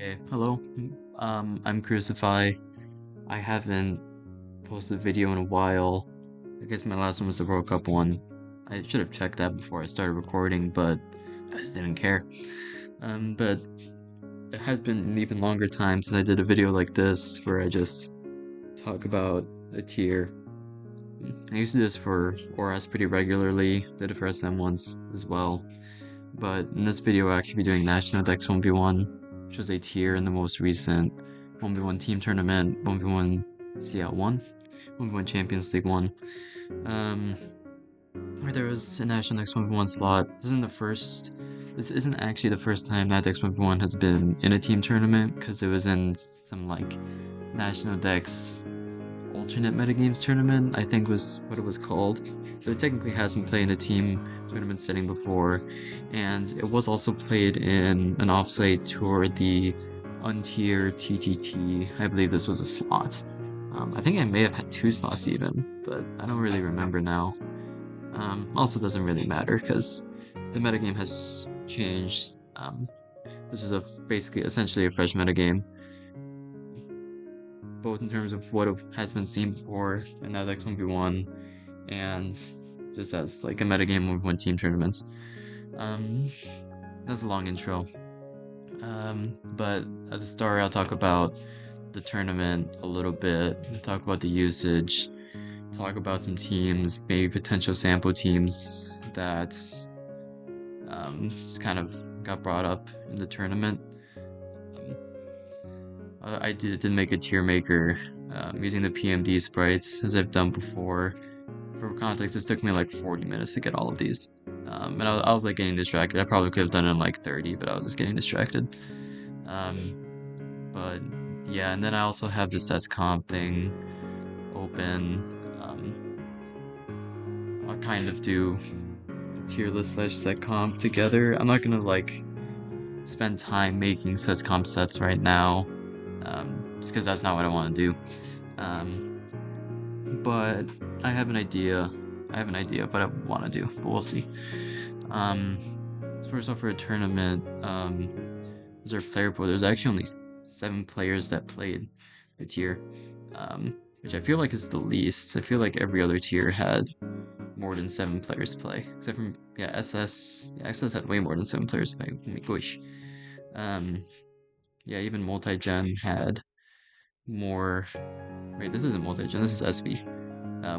Okay, hello. I'm Crucify. I haven't posted a video in a while. I guess my last one was the World Cup one. I should have checked that before I started recording, but I just didn't care. But it has been an even longer time since I did a video like this where I just talk about a tier. I used to do this for ORAS pretty regularly, did it for SM once as well. But in this video, I'll actually be doing National Dex 1v1, which was a tier in the most recent 1v1 team tournament, 1v1 CL 1, 1v1 Champions League 1, um, where there was a National Dex 1v1 slot. This isn't actually the first time that Dex 1v1 has been in a team tournament, because it was in some, like, National Dex alternate metagames tournament, I think was what it was called. So it technically has been played in a team tournament setting before, and it was also played in an offsite tour, the Untier TTT. I believe this was a slot. I think I may have had two slots even, but I don't really remember now. Also doesn't really matter because the metagame has changed. This is basically essentially a fresh metagame, both in terms of what has been seen before in that X1v1 and just as like a metagame of one team tournaments. Um, that's a long intro. But at the start, I'll talk about the tournament a little bit, talk about the usage, talk about some teams, maybe potential sample teams that just kind of got brought up in the tournament. I did make a tier maker using the PMD sprites as I've done before. For context, this took me like 40 minutes to get all of these. And I was like getting distracted. I probably could have done it in like 30, but I was just getting distracted. But yeah, and then I also have the sets comp thing open. I'll kind of do the tier list slash set comp together. I'm not gonna like spend time making sets comp sets right now, just because that's not what I want to do. But I have an idea. I have an idea of what I want to do, but we'll see. Um, First off, for a tournament, there's our player pool. There's actually only 7 players that played a tier, which I feel like is the least. I feel like every other tier had more than 7 players play, except for yeah, SS. Yeah, SS had way more than 7 players play. Oh my gosh. Um, yeah, even multi-gen had more. Wait, this isn't multi-gen. This is SB.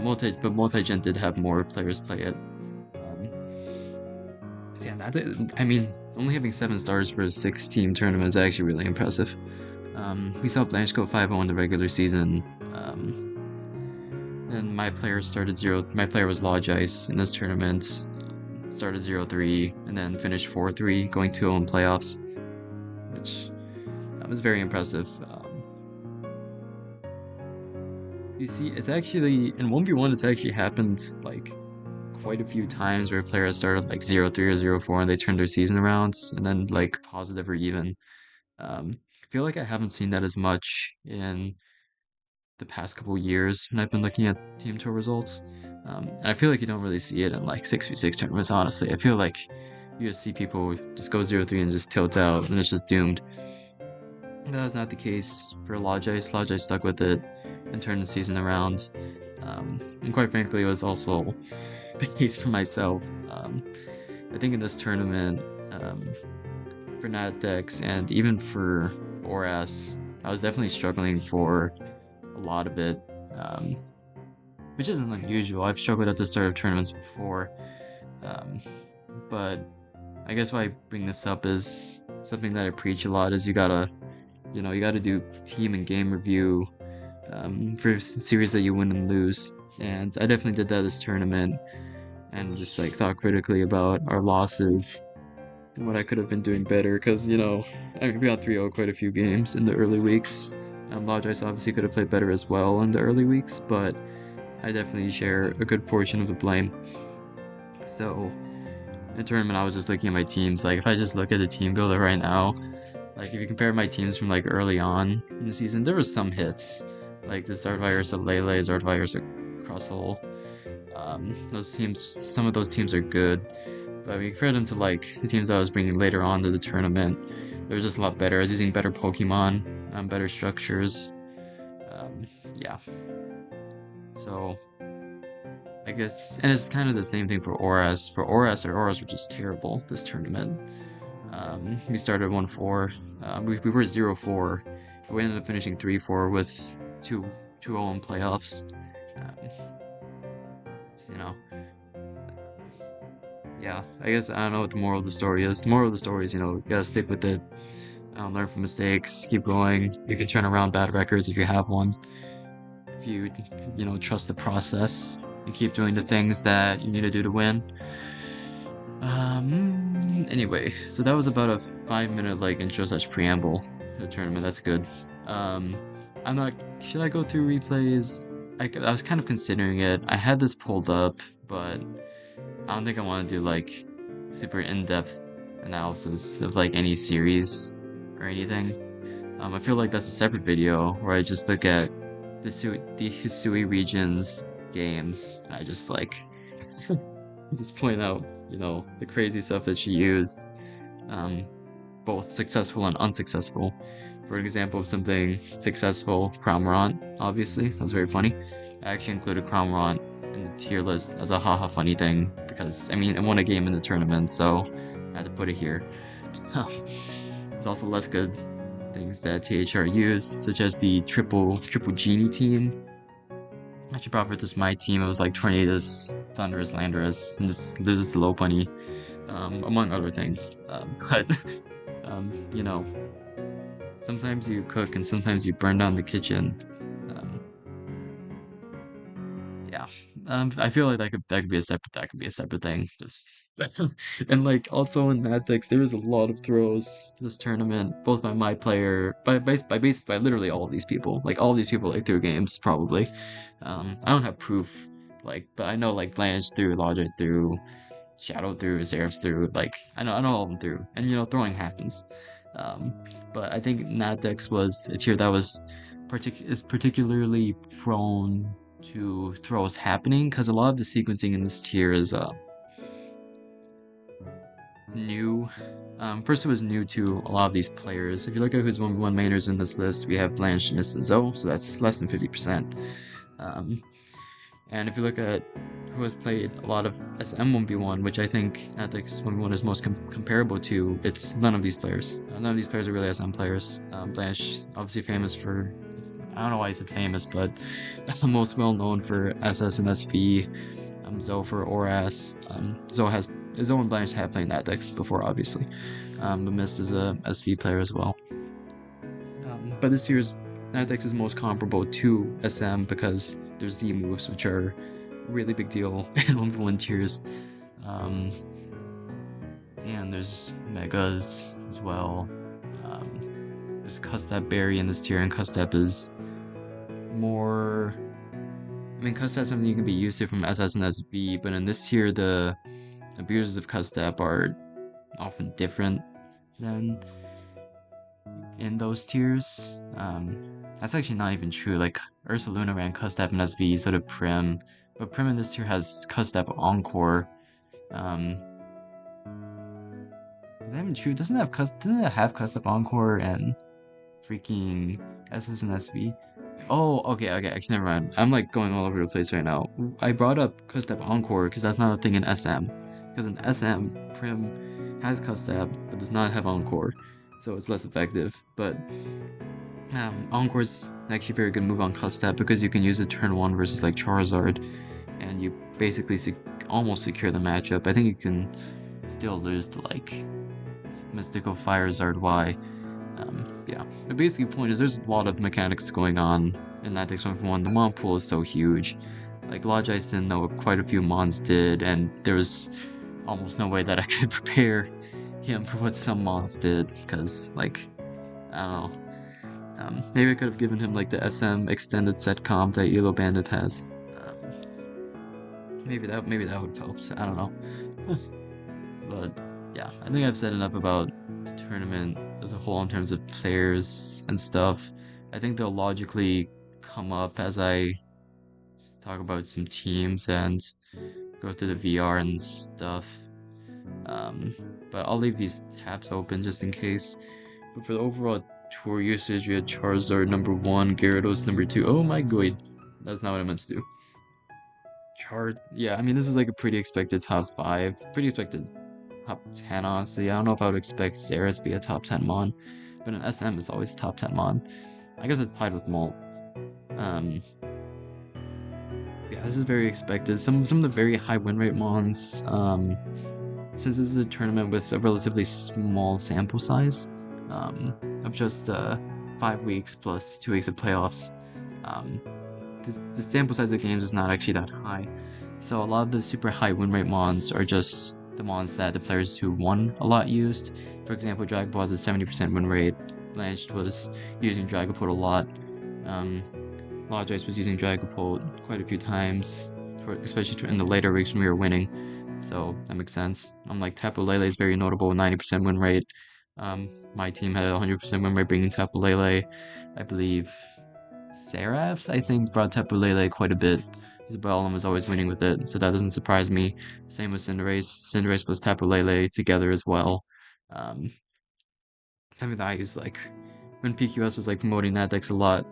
Multi-gen did have more players play it. So yeah, I mean, only having 7 stars for a 6-team tournament is actually really impressive. We saw Blanche go 5-0 in the regular season. And my player started 0. My player was Lodge Ice in this tournament. Started 0-3 and then finished 4-3, going 2-0 in playoffs, which was very impressive. You see, it's actually in 1v1. It's actually happened like quite a few times where a player has started like 0-3 or 0-4 and they turned their season around and then like positive or even. I feel like I haven't seen that as much in the past couple years when I've been looking at team tour results. And I feel like you don't really see it in like 6v6 tournaments, honestly. I feel like you just see people just go 0-3 and just tilt out and it's just doomed. That was not the case for Lodge Ice. Lodge Ice stuck with it and turned the season around. And quite frankly, it was also the case for myself. I think in this tournament, for Natdex and even for ORAS, I was definitely struggling for a lot of it, which isn't unusual. I've struggled at the start of tournaments before, but I guess why I bring this up is something that I preach a lot is you gotta do team and game review for series that you win and lose. And I definitely did that this tournament and just like thought critically about our losses and what I could have been doing better because, I mean, we got 3-0 quite a few games in the early weeks. Lodge Ice obviously could have played better as well in the early weeks, but I definitely share a good portion of the blame. So, in the tournament, I was just looking at my teams. Like, if I just look at the team builder right now, like, if you compare my teams from, like, early on in the season, there were some hits. Like, the Zardvirus of Lele, Zardvirus of Crossle. Some of those teams are good. But when you compare them to, like, the teams I was bringing later on to the tournament, They were just a lot better. I was using better Pokemon, better structures. Yeah. So I guess, and it's kind of the same thing for ORAS. For ORAS, our ORAS were just terrible this tournament. We started 1-4. We were 0-4. We ended up finishing 3-4 with 2-0 in playoffs. Um, you know, yeah. I guess I don't know what the moral of the story is. The moral of the story is, you gotta stick with it. Learn from mistakes. Keep going. You can turn around bad records if you have one. If you trust the process and keep doing the things that you need to do to win. Anyway, so that was about a 5 minute like intro slash preamble to the tournament. That's good. Um, I'm not. Should I go through replays? I was kind of considering it. I had this pulled up, but I don't think I want to do like super in-depth analysis of like any series or anything. I feel like that's a separate video where I just look at the Hisui region's games. And I just like just point out, the crazy stuff that she used, um, both successful and unsuccessful. For an example of something successful, Cramorant, obviously, that was very funny. I actually included Cramorant in the tier list as a haha funny thing because, I mean, it won a game in the tournament, so I had to put it here. There's also less good things that THR used, such as the triple genie team. I should probably this my team. It was like Tornadoes, Thunderous, Landorus, and just loses to Low Bunny, among other things. But you know, sometimes you cook and sometimes you burn down the kitchen. Um, yeah. I feel like that could be a separate thing. Just and like also in Maddex, there was a lot of throws this tournament, both by my player, by literally all of these people. Like all of these people like threw games probably. I don't have proof, like, but I know like Blanche threw, Logic threw, Shadow threw, Seraphs threw. Like I know all of them threw, and throwing happens. Um, but I think Maddex was a tier that is particularly prone to throws happening because a lot of the sequencing in this tier is new. First, it was new to a lot of these players. If you look at who's 1v1 mainers in this list, we have Blanche, Mist, and Zoe, so that's less than 50%. Um, and if you look at who has played a lot of SM 1v1, which I think Ethics 1v1 is most comparable to, it's none of these players. None of these players are really SM players. Blanche, obviously famous for, I don't know why I said famous, but most well known for SS and SV. Zoe for ORAS. Zoe and Blanche have played Ethics before, obviously. But Mist is a SV player as well. But this year's Ethics is most comparable to SM because there's Z moves, which are really big deal in 1v1 tiers. Um, and there's Megas as well. There's Custap Berry in this tier, and Custap is more. I mean, Custap is something you can be used to from SS and SV, but in this tier, the abuses of Custap are often different than in those tiers. That's actually not even true. Like Ursaluna ran Custap and SV, so did Prim, but Prim in this tier has Custap Encore. Is that even true? Doesn't it have Custap Encore and freaking SS and SV? Oh, okay, actually never mind. I'm like going all over the place right now. I brought up Custap Encore because that's not a thing in SM. Because in SM, Prim has Custap but does not have Encore, so it's less effective. But Encore's actually a very good move on Custap because you can use it turn 1 versus like Charizard, and you basically almost secure the matchup. I think you can still lose to like Mystical Fire Zard Y. Yeah, the basic point is there's a lot of mechanics going on in Ethics 1v1. The Mon pool is so huge. Like Logice didn't know what quite a few Mons did, and there was almost no way that I could prepare him for what some Mons did, because like, I don't know. Maybe I could have given him like the SM extended set comp that Elo Bandit has. Maybe that would have helped. I don't know. But yeah, I think I've said enough about the tournament as a whole in terms of players and stuff. I think they'll logically come up as I talk about some teams and go through the VR and stuff. Um, but I'll leave these tabs open just in case. But for the overall tour usage, we had Charizard number 1, Gyarados number 2. Oh my god. That's not what I meant to do. Yeah, I mean, this is like a pretty expected top 5. Pretty expected top 10, honestly. I don't know if I would expect Sarah to be a top 10 Mon, but an SM is always a top 10 Mon. I guess it's tied with Molt. Um, yeah, this is very expected. Some of the very high win rate Mons, since this is a tournament with a relatively small sample size, of just 5 weeks plus 2 weeks of playoffs, um, the sample size of games is not actually that high. So a lot of the super high win rate Mons are just the Mons that the players who won a lot used. For example, Dragapult has a 70% win rate. Blanched was using Dragapult a lot. Logice was using Dragapult quite a few times, especially in the later weeks when we were winning. So that makes sense. Like Tapu Lele is very notable, 90% win rate. My team had a 100% win rate bringing Tapu Lele. I believe Seraphs, I think, brought Tapu Lele quite a bit. Isabellum was always winning with it, so that doesn't surprise me. Same with Cinderace. Cinderace plus Tapu Lele together as well. Um, Something that I used like when PQS was like promoting that decks a lot.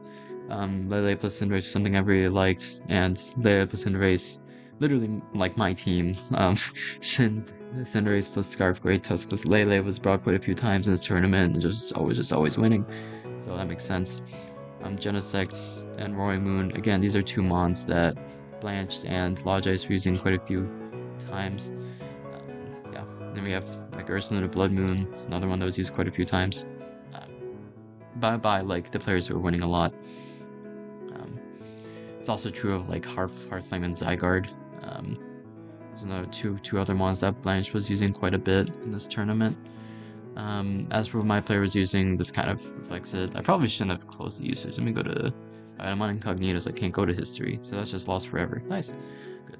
Lele plus Cinderace was something I really liked, and Lele plus Cinderace, literally like my team. Cinderace plus Scarf Great Tusk plus Lele was brought quite a few times in this tournament, and just always winning. So that makes sense. Genesect and Roaring Moon, again, these are two mons that Blanched and Logice were using quite a few times. Yeah, then we have like Ursaluna Blood Moon, it's another one that was used quite a few times. By like the players who are winning a lot. Um, it's also true of like Hearthflame and Zygarde. There's another two other mons that Blanche was using quite a bit in this tournament. As for what my player was using, this kind of reflects it. I probably shouldn't have closed the usage. Let me go to... I'm on incognito, so I can't go to history, so that's just lost forever. Nice. Good.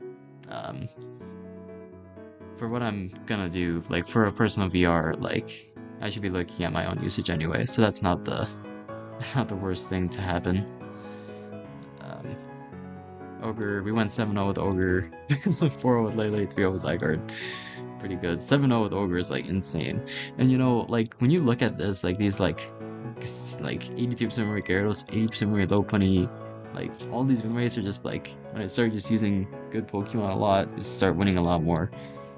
For what I'm gonna do, like for a personal VR, like I should be looking at my own usage anyway, so that's not the worst thing to happen. Ogre, we went 7-0 with Ogre, 4-0 with Lele, 3-0 with Zygarde. Pretty good. 7-0 with Ogre is like insane. And you know, like when you look at this, like these like 83% win rate Gyarados, 80% win rate Lopunny, like all these win rates are just like when I start just using good Pokemon a lot, just start winning a lot more.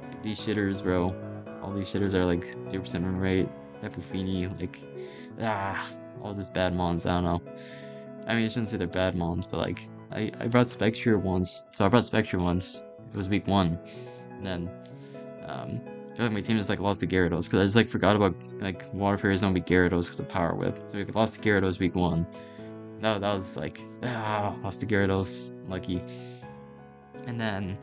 Like, these shitters, bro. All these shitters are like 0% win rate. Epufini, like all these bad mons, I don't know. I mean, I shouldn't say they're bad mons, but like I brought Spectre once. So I brought Spectre once. It was week 1. And then I feel like my team just like lost to Gyarados because I just like forgot about like Water Fairies don't beat Gyarados because of Power Whip. So we lost to Gyarados week 1. That was like lost to Gyarados, lucky. And then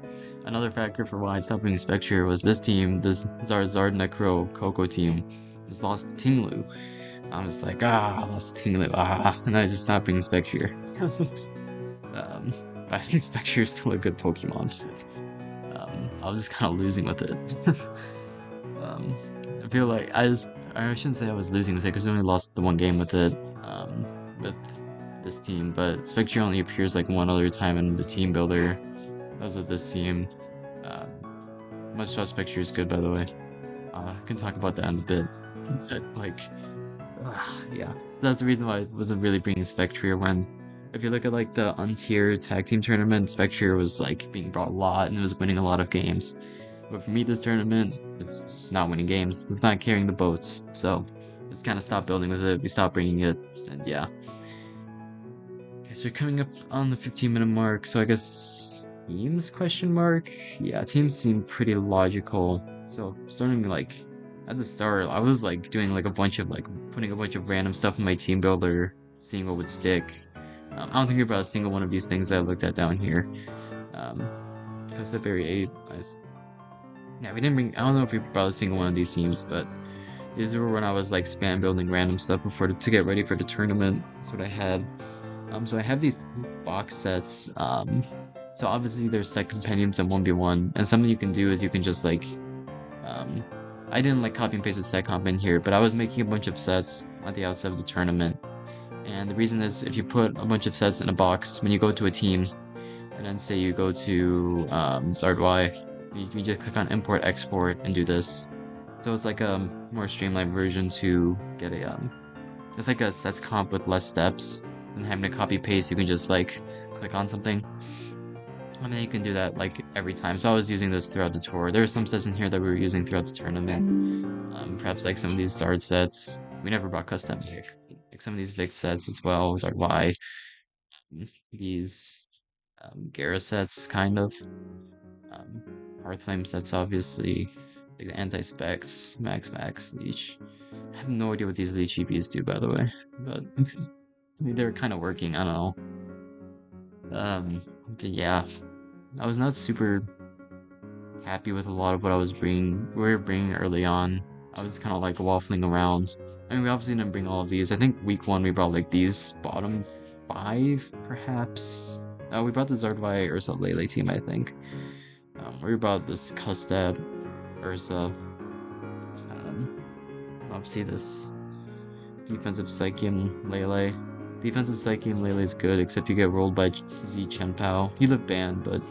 another factor for why I stopped bringing Spectre was this team, this Zard Necro Coco team, just lost to Tinglu. I'm just like lost to Tinglu, and I just stopped bringing Spectre. I think Spectre is still a good Pokemon. I was just kind of losing with it. I feel like I shouldn't say I was losing with it because I only lost the one game with it, with this team, but Spectre only appears like one other time in the team builder. That was with this team. Much Shot Spectre is good, by the way. I can talk about that in a bit. Like, yeah, that's the reason why I wasn't really bringing Spectre when. If you look at like the untiered tag team tournament, Spectre was like being brought a lot and it was winning a lot of games. But for me, this tournament, it's just not winning games. It's not carrying the boats. So just kind of stopped building with it. We stopped bringing it, and yeah. Okay, so we're coming up on the 15-minute mark. So I guess teams question mark. Yeah, teams seem pretty logical. So starting like at the start, I was like doing like a bunch of like putting a bunch of random stuff in my team builder, seeing what would stick. I don't think about a single one of these things that I looked at down here. Because they're very 8. Nice. Yeah, we didn't bring. I don't know if we brought a single one of these teams, but these were when I was like spam building random stuff before to get ready for the tournament. That's what I had. So I have these box sets. So obviously there's set compendiums and 1v1, and something you can do is you can just like, I didn't like copy and paste a set comp in here, but I was making a bunch of sets at the outset of the tournament. And the reason is if you put a bunch of sets in a box, when you go to a team, and then say you go to Zard Y, you just click on import export and do this. So it's like a more streamlined version to get a it's like a sets comp with less steps than having to copy paste. You can just like click on something, and then you can do that like every time. So I was using this throughout the tour. There are some sets in here that we were using throughout the tournament. Perhaps like some of these Zard sets. We never brought custom like some of these Vic sets as well. Zard Y. These Gara sets, kind of. Um, Hearthflame sets, obviously. Like the anti-specs, Max, Leech. I have no idea what these Leech EPs do, by the way. But I mean, they're kind of working. I don't know. But yeah, I was not super happy with a lot of what we were bringing early on. I was kind of like waffling around. I mean, we obviously didn't bring all of these. I think week one we brought like these bottom five, perhaps. We brought the Zardwai Ursa Lele team, I think. We brought this Custad Ursa. Um, Obviously this defensive Psychium Lele. Defensive Psychium Lele is good, except you get rolled by Z Chenpao. You live banned, but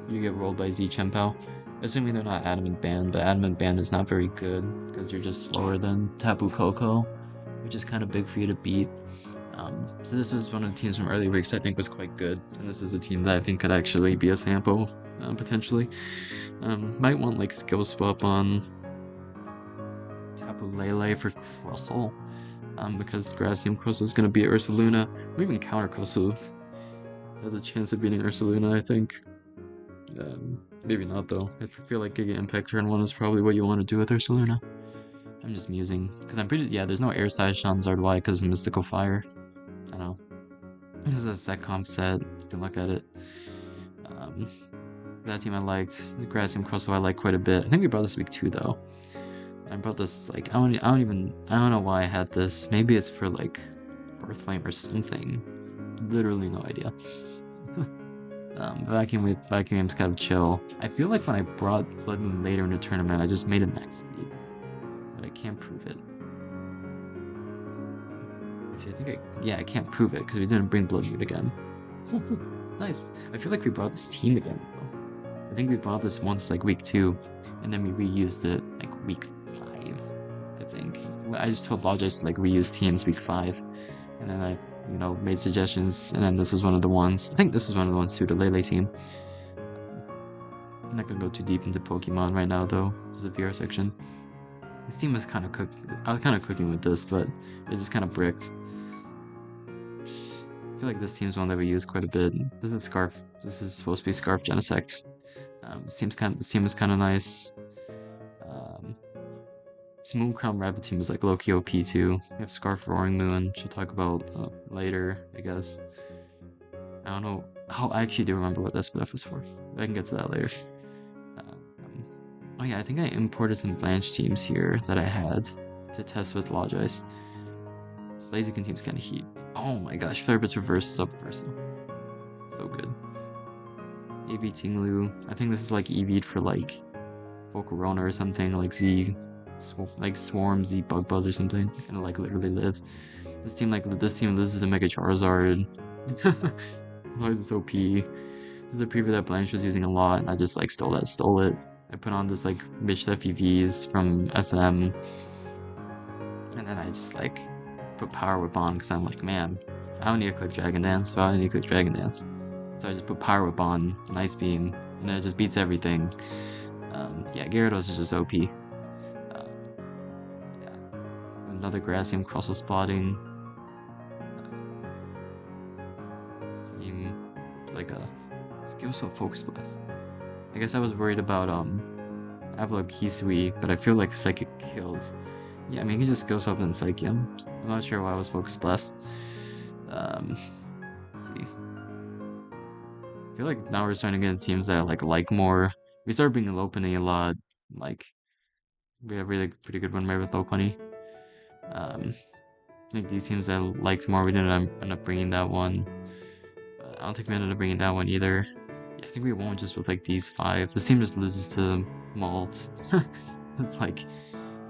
you get rolled by Z Chenpao. Assuming they're not Adamant Band, but Adamant Band is not very good because you're just slower than Tapu Koko, which is kind of big for you to beat. So this was one of the teams from early weeks I think was quite good, and this is a team that I think could actually be a sample, potentially. Might want like skill swap on Tapu Lele for Crustle, because Gracium Crustle is going to beat Ursaluna, or even counter Crustle. Has a chance of beating Ursaluna, I think. Maybe not though. I feel like Giga Impact turn 1 is probably what you want to do with Ursaluna. I'm just musing. Because I'm pretty... Yeah, there's no Air Size on Zardwai because of Mystical Fire. I don't know. This is a set comp set. You can look at it. That team I liked. The Gracium Crustle I like quite a bit. I think we brought this week 2 though. I brought this like... I don't know why I had this. Maybe it's for like Birthflame or something. Literally no idea. Vacuum Game's kind of chill. I feel like when I brought Blood Moon later in the tournament, I just made it max speed. But I can't prove it. Actually, I can't prove it because we didn't bring Blood Moon again. Nice. I feel like we brought this team again, though. I think we brought this once, like, week 2, and then we reused it, like, week 5, I think. I just told Logic to, like, reuse teams week 5, and then I made suggestions, and then this was one of the ones. I think this was one of the ones too, the Lele team. I'm not gonna go too deep into Pokemon right now, though. This is a VR section. This team was kind of cooked. I was kind of cooking with this, but it just kind of bricked. I feel like this team's one that we use quite a bit. This is Scarf. This is supposed to be Scarf Genesect. This team is kind of nice. This Mooncrown Rabbit team is like low-key OP too. We have Scarf Roaring Moon, which I'll talk about later, I guess. I don't know. I actually do remember what that split up was for. I can get to that later. Oh yeah, I think I imported some Blanche teams here that I had to test with Logice. This Blaziken team's kind of heat. Oh my gosh, Flairbit's reverse is up reversal. So good. AB Tinglu. I think this is like EV'd for like Volcarona or something, like Swarm Z Bug Buzz or something, and it like literally lives. This team loses to Mega Charizard. Why is this OP? This is the preview that Blanche was using a lot, and I just like stole it. I put on this like bitch FEVs from SM, and then I just like put Power Whip on because I'm like, man, I don't need to click Dragon Dance, I need to click Dragon Dance. So I just put Power Whip on, Nice Beam, and then it just beats everything. Yeah, Gyarados is just OP. Yeah. Another Gracium Crustle spotting. This team is like a skill swap Focus Blast. I guess I was worried about Avalok Hisui, but I feel like Psychic kills. Yeah, I mean, you can just skill swap in Psychium. I'm not sure why I was Focus Blast. Let's see. I feel like now we're starting to get teams that I like more. We started bringing Lopunny a lot. Like, we had a really pretty good one right with Lopunny. I think these teams I liked more, we didn't end up bringing that one. But I don't think we ended up bringing that one either. Yeah, I think we won just with like these 5. This team just loses to Malt. It's like,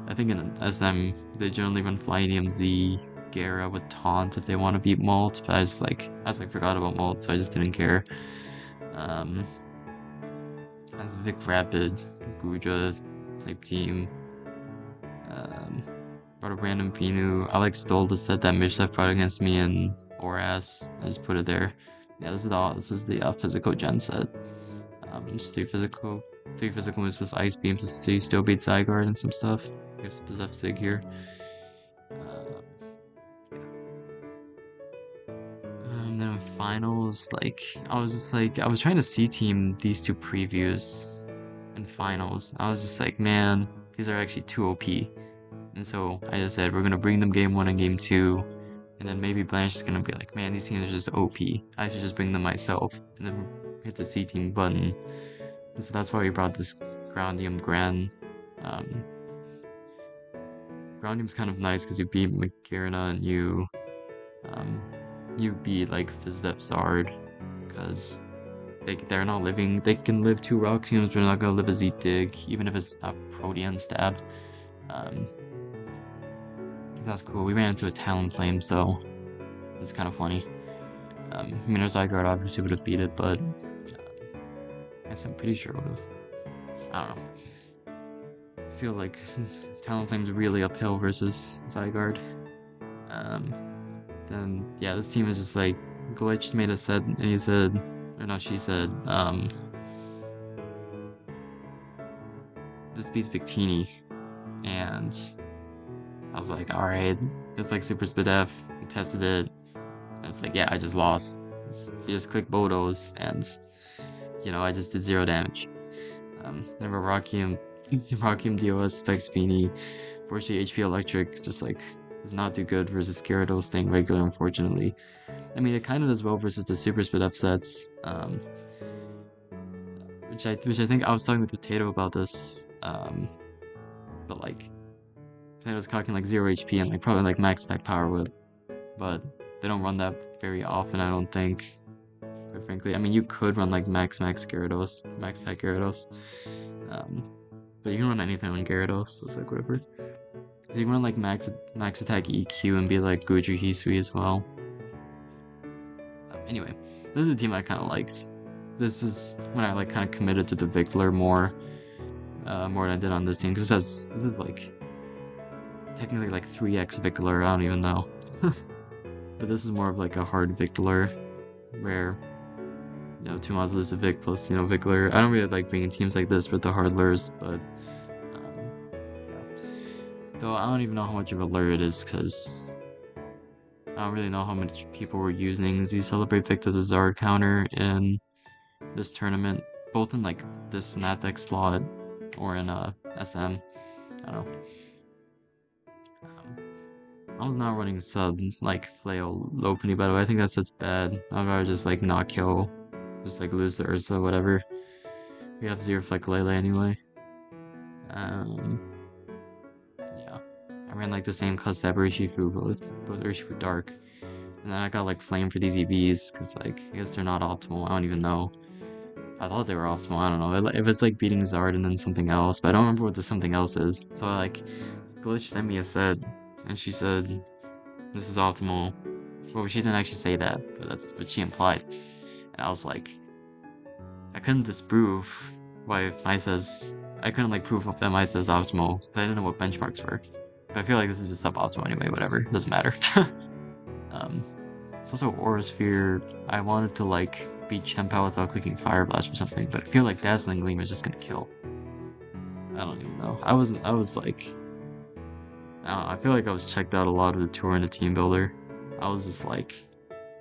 I think in SM, they generally run Flyinium Z, Gara with Taunt if they want to beat Malt, but I just forgot about Malt, so I just didn't care. As Vic Rapid, Guja type team. Um, brought a random Venu. I like stole the set that Mishlev brought against me in Oras. I just put it there. Yeah, this is the physical gen set. Just three physical moves with ice beams to see still beat Zygarde and some stuff. We have some Sig here. Uh, then in finals, like I was trying to C team these two previews in finals. I was just like, man, these are actually too OP. And so I just said we're gonna bring them game one and game two, and then maybe Blanche is gonna be like, man, these teams are just OP. I should just bring them myself, and then hit the C team button. And so that's why we brought this Groundium Gran. Um, Groundium's kind of nice because you beat Magearna and um, you beat like Fizdef Zard because they're not living. They can live two rock teams, but they're not gonna live a Z-Dig, even if it's not Protean stab. Um, that's cool. We ran into a Talonflame, so it's kind of funny. I mean, our Zygarde obviously would have beat it, but I guess I'm pretty sure it would have. I don't know. I feel like Talonflame's really uphill versus Zygarde. Um, then yeah, this team is just like Glitch made a set, and he said, or no, she said, this beats Victini, and I was like, all right, it's like Super Spit F. We tested it. And it's like, yeah, I just lost. You just click Bodos, and I just did 0 damage. Then Rockium DOS specs Fini. Unfortunately, HP Electric just like does not do good versus Gyarados staying regular, unfortunately. I mean, it kind of does well versus the Super Spit upsets, which I think I was talking with Potato about this, but like Potato's cocking like 0 HP and like probably like max attack power whip, but they don't run that very often, I don't think. Quite frankly, I mean, you could run like max Gyarados, max attack Gyarados, but you can run anything on Gyarados, so it's like whatever. You can run like max attack EQ and be like Goju Hisui as well. Anyway, this is a team I kind of likes. This is when I like kind of committed to the Victler more than I did on this team, because this is like technically like 3x Victler, I don't even know. But this is more of like a hard Victler, where 2 mods lose a Vic plus Victler. I don't really like bringing teams like this with the hard lures, but though I don't even know how much of a lure it is, because I don't really know how much people were using Z Celebrate Vic as a Zard counter in this tournament, both in like this Nathex slot or in SM. I don't know. I was not running sub like Flail Lopunny, by the way. I think that's bad. I'd rather just like not kill, just like lose the Ursa, whatever. We have Zero Fleck Lele anyway. Yeah. I ran like the same Custab Urshifu, but with both Urshifu Dark. And then I got like Flame for these EVs, because like, I guess they're not optimal. I don't even know. I thought they were optimal, I don't know. If it's like beating Zard and then something else, but I don't remember what the something else is. So like, Glitch sent me a set, and she said, this is optimal. Well, she didn't actually say that, but that's what she implied. And I was like, I couldn't disprove why I says, I couldn't like prove if MI says optimal, because I didn't know what benchmarks were. But I feel like this is just suboptimal anyway, whatever, doesn't matter. It's also Aura Sphere. I wanted to like beat Chien-Pao without clicking Fire Blast or something, but I feel like Dazzling Gleam is just gonna kill. I don't even know. I was like, I don't know, I feel like I was checked out a lot of the tour and the team builder. I was just like,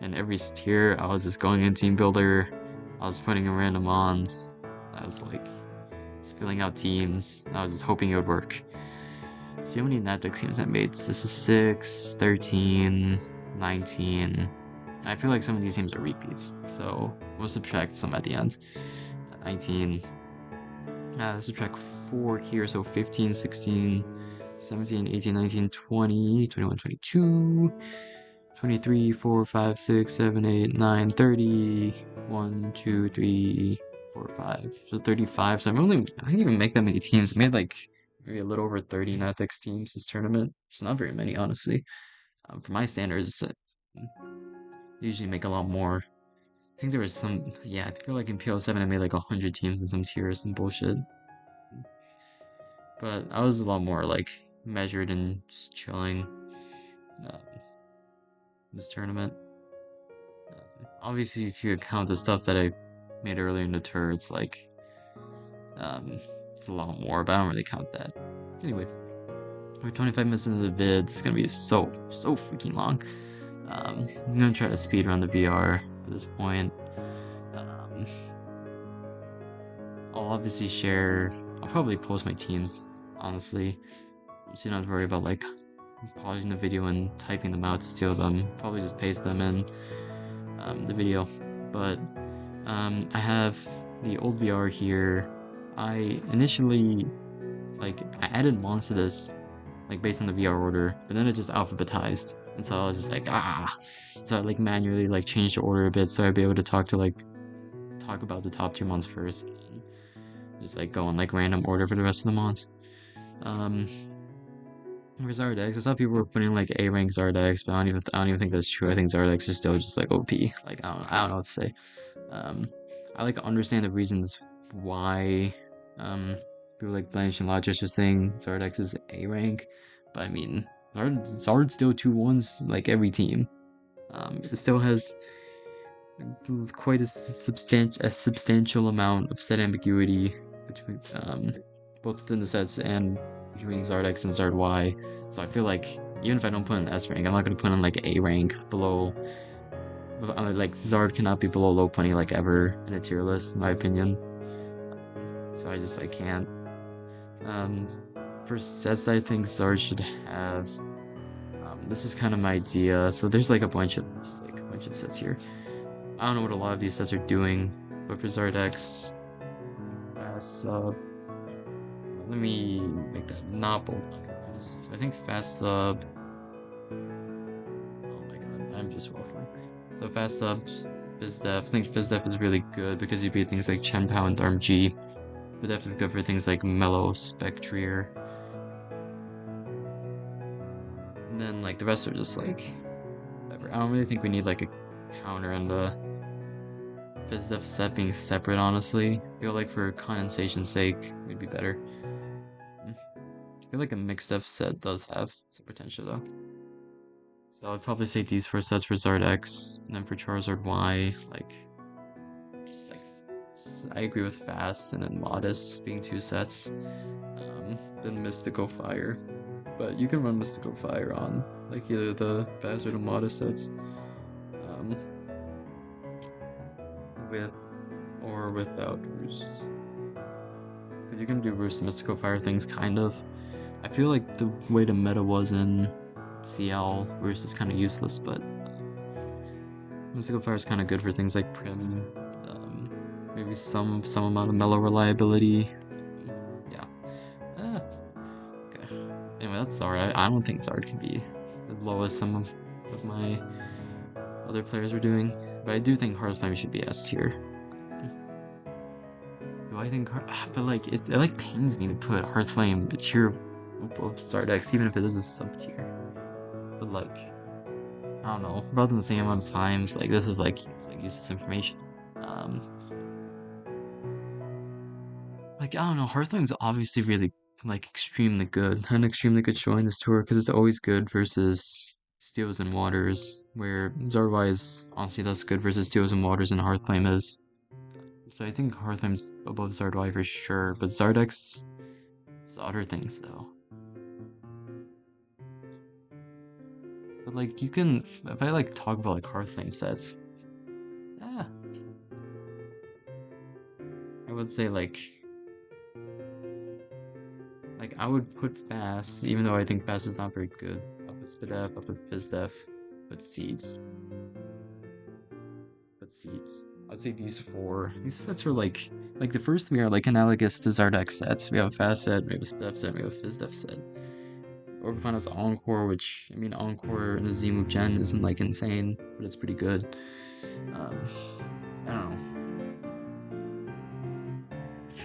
in every tier, I was just going in team builder. I was putting in random ons. I was like, just filling out teams. I was just hoping it would work. See how many Natic teams I made. This is 6, 13, 19. I feel like some of these teams are repeats, so we'll subtract some at the end. 19. Subtract 4 here, so 15, 16, 17, 18, 19, 20, 21, 22, 23, 4, 5, 6, 7, 8, 9, 30, 1, 2, 3, 4, 5. So 35. So I didn't even make that many teams. I made like maybe a little over 30 Natix teams this tournament. It's not very many, honestly. For my standards, I usually make a lot more. I think there was some, yeah, I feel like in PL7 I made like 100 teams in some tiers and bullshit. But I was a lot more like measured and just chilling um, this tournament. Obviously, if you account the stuff that I made earlier in the tour, it's like um, it's a lot more, but I don't really count that. Anyway, we're 25 minutes into the vid. It's gonna be so freaking long. I'm gonna try to speed run the VR at this point. Um, I'll obviously share. I'll probably post my teams, honestly, so you don't have to worry about like pausing the video and typing them out to steal them. Probably just paste them in the video. But I have the old VR here. I initially I added mods to this like based on the VR order, but then it just alphabetized, and so I was just like so I like manually like changed the order a bit so I'd be able to talk about the top tier mons first, and just like go in like random order for the rest of the mons. Um, for Zardex, I saw people were putting like A rank Zardex, but I don't even think that's true. I think Zardex is still just like OP. Like I don't know what to say. Um, I like understand the reasons why people like Blanche and Logis are saying Zardex is A rank, but I mean Zard's still 2-1s like every team. It still has quite a substantial amount of set ambiguity between both within the sets and between Zardex and Zard Y. So I feel like even if I don't put in S rank, I'm not gonna put in like A rank below. Like Zard cannot be below low 20 like ever in a tier list, in my opinion. So I can't. Um, for sets that I think Zard should have, this is kind of my idea. So there's like a bunch of sets here. I don't know what a lot of these sets are doing, but for Zardex, fast sub. Let me make that not bold. So I think fast sub. Oh my god, I'm just waffling. So fast subs, FizzDef. I think FizzDef is really good because you beat things like Chen Pao and Darm G. But definitely good for things like Mellow, Spectrier. And then like the rest are just like whatever. I don't really think we need like a counter and the FizzDef set being separate, honestly. I feel like for condensation's sake, it'd be better. I feel like a mixed F set does have some potential though. So I'd probably say these 4 sets for Zard X, and then for Charizard Y, like, just like, I agree with Fast and then Modest being 2 sets. Then Mystical Fire. But you can run Mystical Fire on, like, either the Fast or the Modest sets. With or without Roost. Because you can do Roost and Mystical Fire things, kind of. I feel like the way the meta was in CL, Roost is kind of useless, but Mystical Fire is kind of good for things like Prim, maybe some amount of mellow reliability. Yeah. Okay. Anyway, that's Zard. I don't think Zard can be the lowest some of my other players are doing, but I do think Hearthflame should be S tier. Do I think but like it like pains me to put Hearthflame a tier above Zardex, even if it is a sub tier. But like, I don't know, rather than the same amount of times, like this is like it's like useless information. Like I don't know, Hearthflame's obviously really like extremely good, had an extremely good showing this tour because it's always good versus Steels and Waters, where Zard is honestly less good versus Steels and Waters than Hearthflame is. So I think Hearthflame's above Zard for sure, but Zardex is other things though. But like you can, if I like talk about like Hearthflame sets, yeah, I would say like I would put Fast, even though I think Fast is not very good. I'll put Spidef, I'll put FizzDef, put Seeds. I'd say these 4. These sets are like the first 3 are like analogous to Zardex sets. We have a Fast set, we have a Spidef set, we have a FizzDef set. Or we find us Encore, which, I mean, Encore in the Z-Move Gen isn't like insane, but it's pretty good. I don't know. I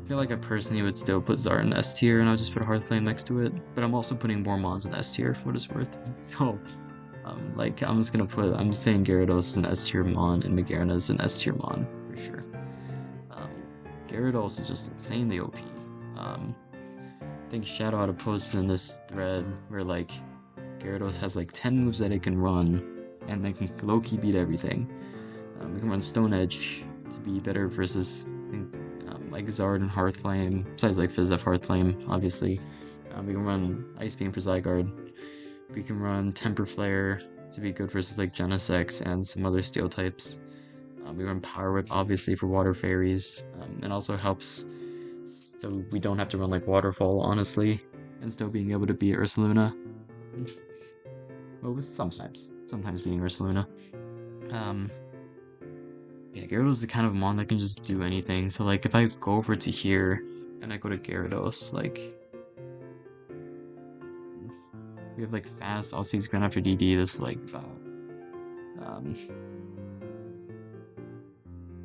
feel like I personally would still put Zard in S tier, and I'll just put Hearthflame next to it. But I'm also putting more mons in S tier for what it's worth. So, like I'm just saying Gyarados is an S tier mon, and Magearna is an S tier mon for sure. Gyarados is just insanely OP. think Shadow had a post in this thread where like Gyarados has like 10 moves that it can run, and they can low-key beat everything. We can run Stone Edge to be better versus I think, like Zard and Hearth Flame, besides like Fizz Hearth Flame, obviously. We can run Ice Beam for Zygarde. We can run Temper Flare to be good versus like Genesect and some other steel types. We run Power Whip obviously for Water Fairies. It also helps so we don't have to run like Waterfall honestly, and still being able to beat Ursaluna. Well, sometimes beating Ursaluna. Um, yeah, Gyarados is the kind of mon that can just do anything. So like if I go over to here and I go to Gyarados, like we have like fast outspeeds Grand after DD. This is like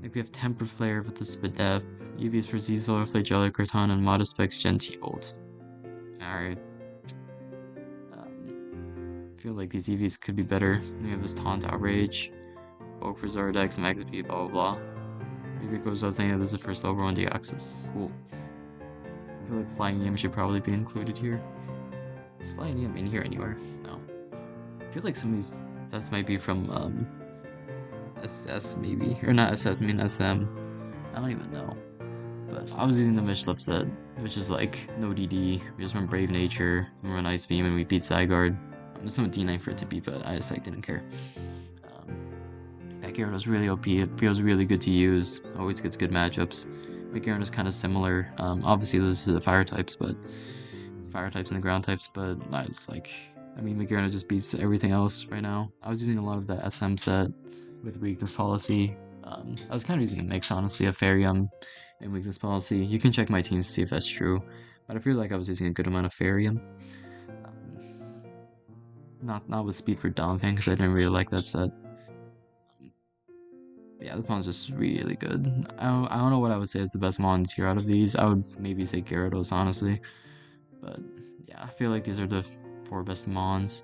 like we have Temper Flare with the Spadep, EVs for Zizor, Flagella, Graton, and Modest Specs Gen T ult. Alright. I feel like these EVs could be better. We have this Taunt Outrage, Bulk for Zardex, Max V, blah blah blah. Maybe it goes without saying that this is the first level on Deoxys. Cool. I feel like Flying Yam should probably be included here. Is Flying Yam in here anywhere? No. I feel like some of these sets might be from SS maybe. Or not SS, I mean SM. I don't even know. But I was reading the Mishlep set, which is like no DD. We just run Brave Nature, we run Ice Beam, and we beat Zygarde. There's no D9 for it to beat, but I just like didn't care. That Gyarados really OP. It feels really good to use. Always gets good matchups. My Gyarados kind of similar. Obviously those are the fire types, but fire types and the ground types. But it's like, I mean, Gyarados just beats everything else right now. I was using a lot of the SM set with weakness policy. I was kind of using a mix, honestly, of Fairyum and weakness policy. You can check my teams to see if that's true, but I feel like I was using a good amount of Fairyum. Not with Speed for Donphan because I didn't really like that set. Yeah, this mon's just really good. I don't know what I would say is the best mon tier out of these. I would maybe say Gyarados, honestly. But yeah, I feel like these are the 4 best mons.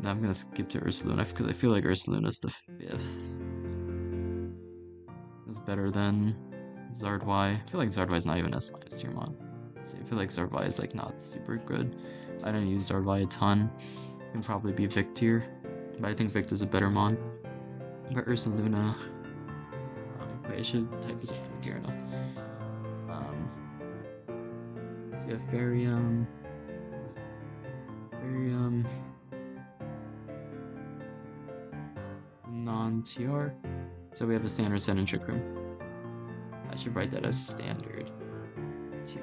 Now I'm gonna skip to Ursaluna because I feel like Ursaluna's the 5th. It's better than Zardwai. I feel like Zardwai's not even S- tier mon. So I feel like Zardwai is like not super good. I don't use Zardwai a ton. It can probably be Vic tier. But I think Vic is a better mon. But Ursaluna. Wait, I should type this up from here enough. So we have Fairyum, non-TR. So we have a standard set and Trick Room. I should write that as standard tier.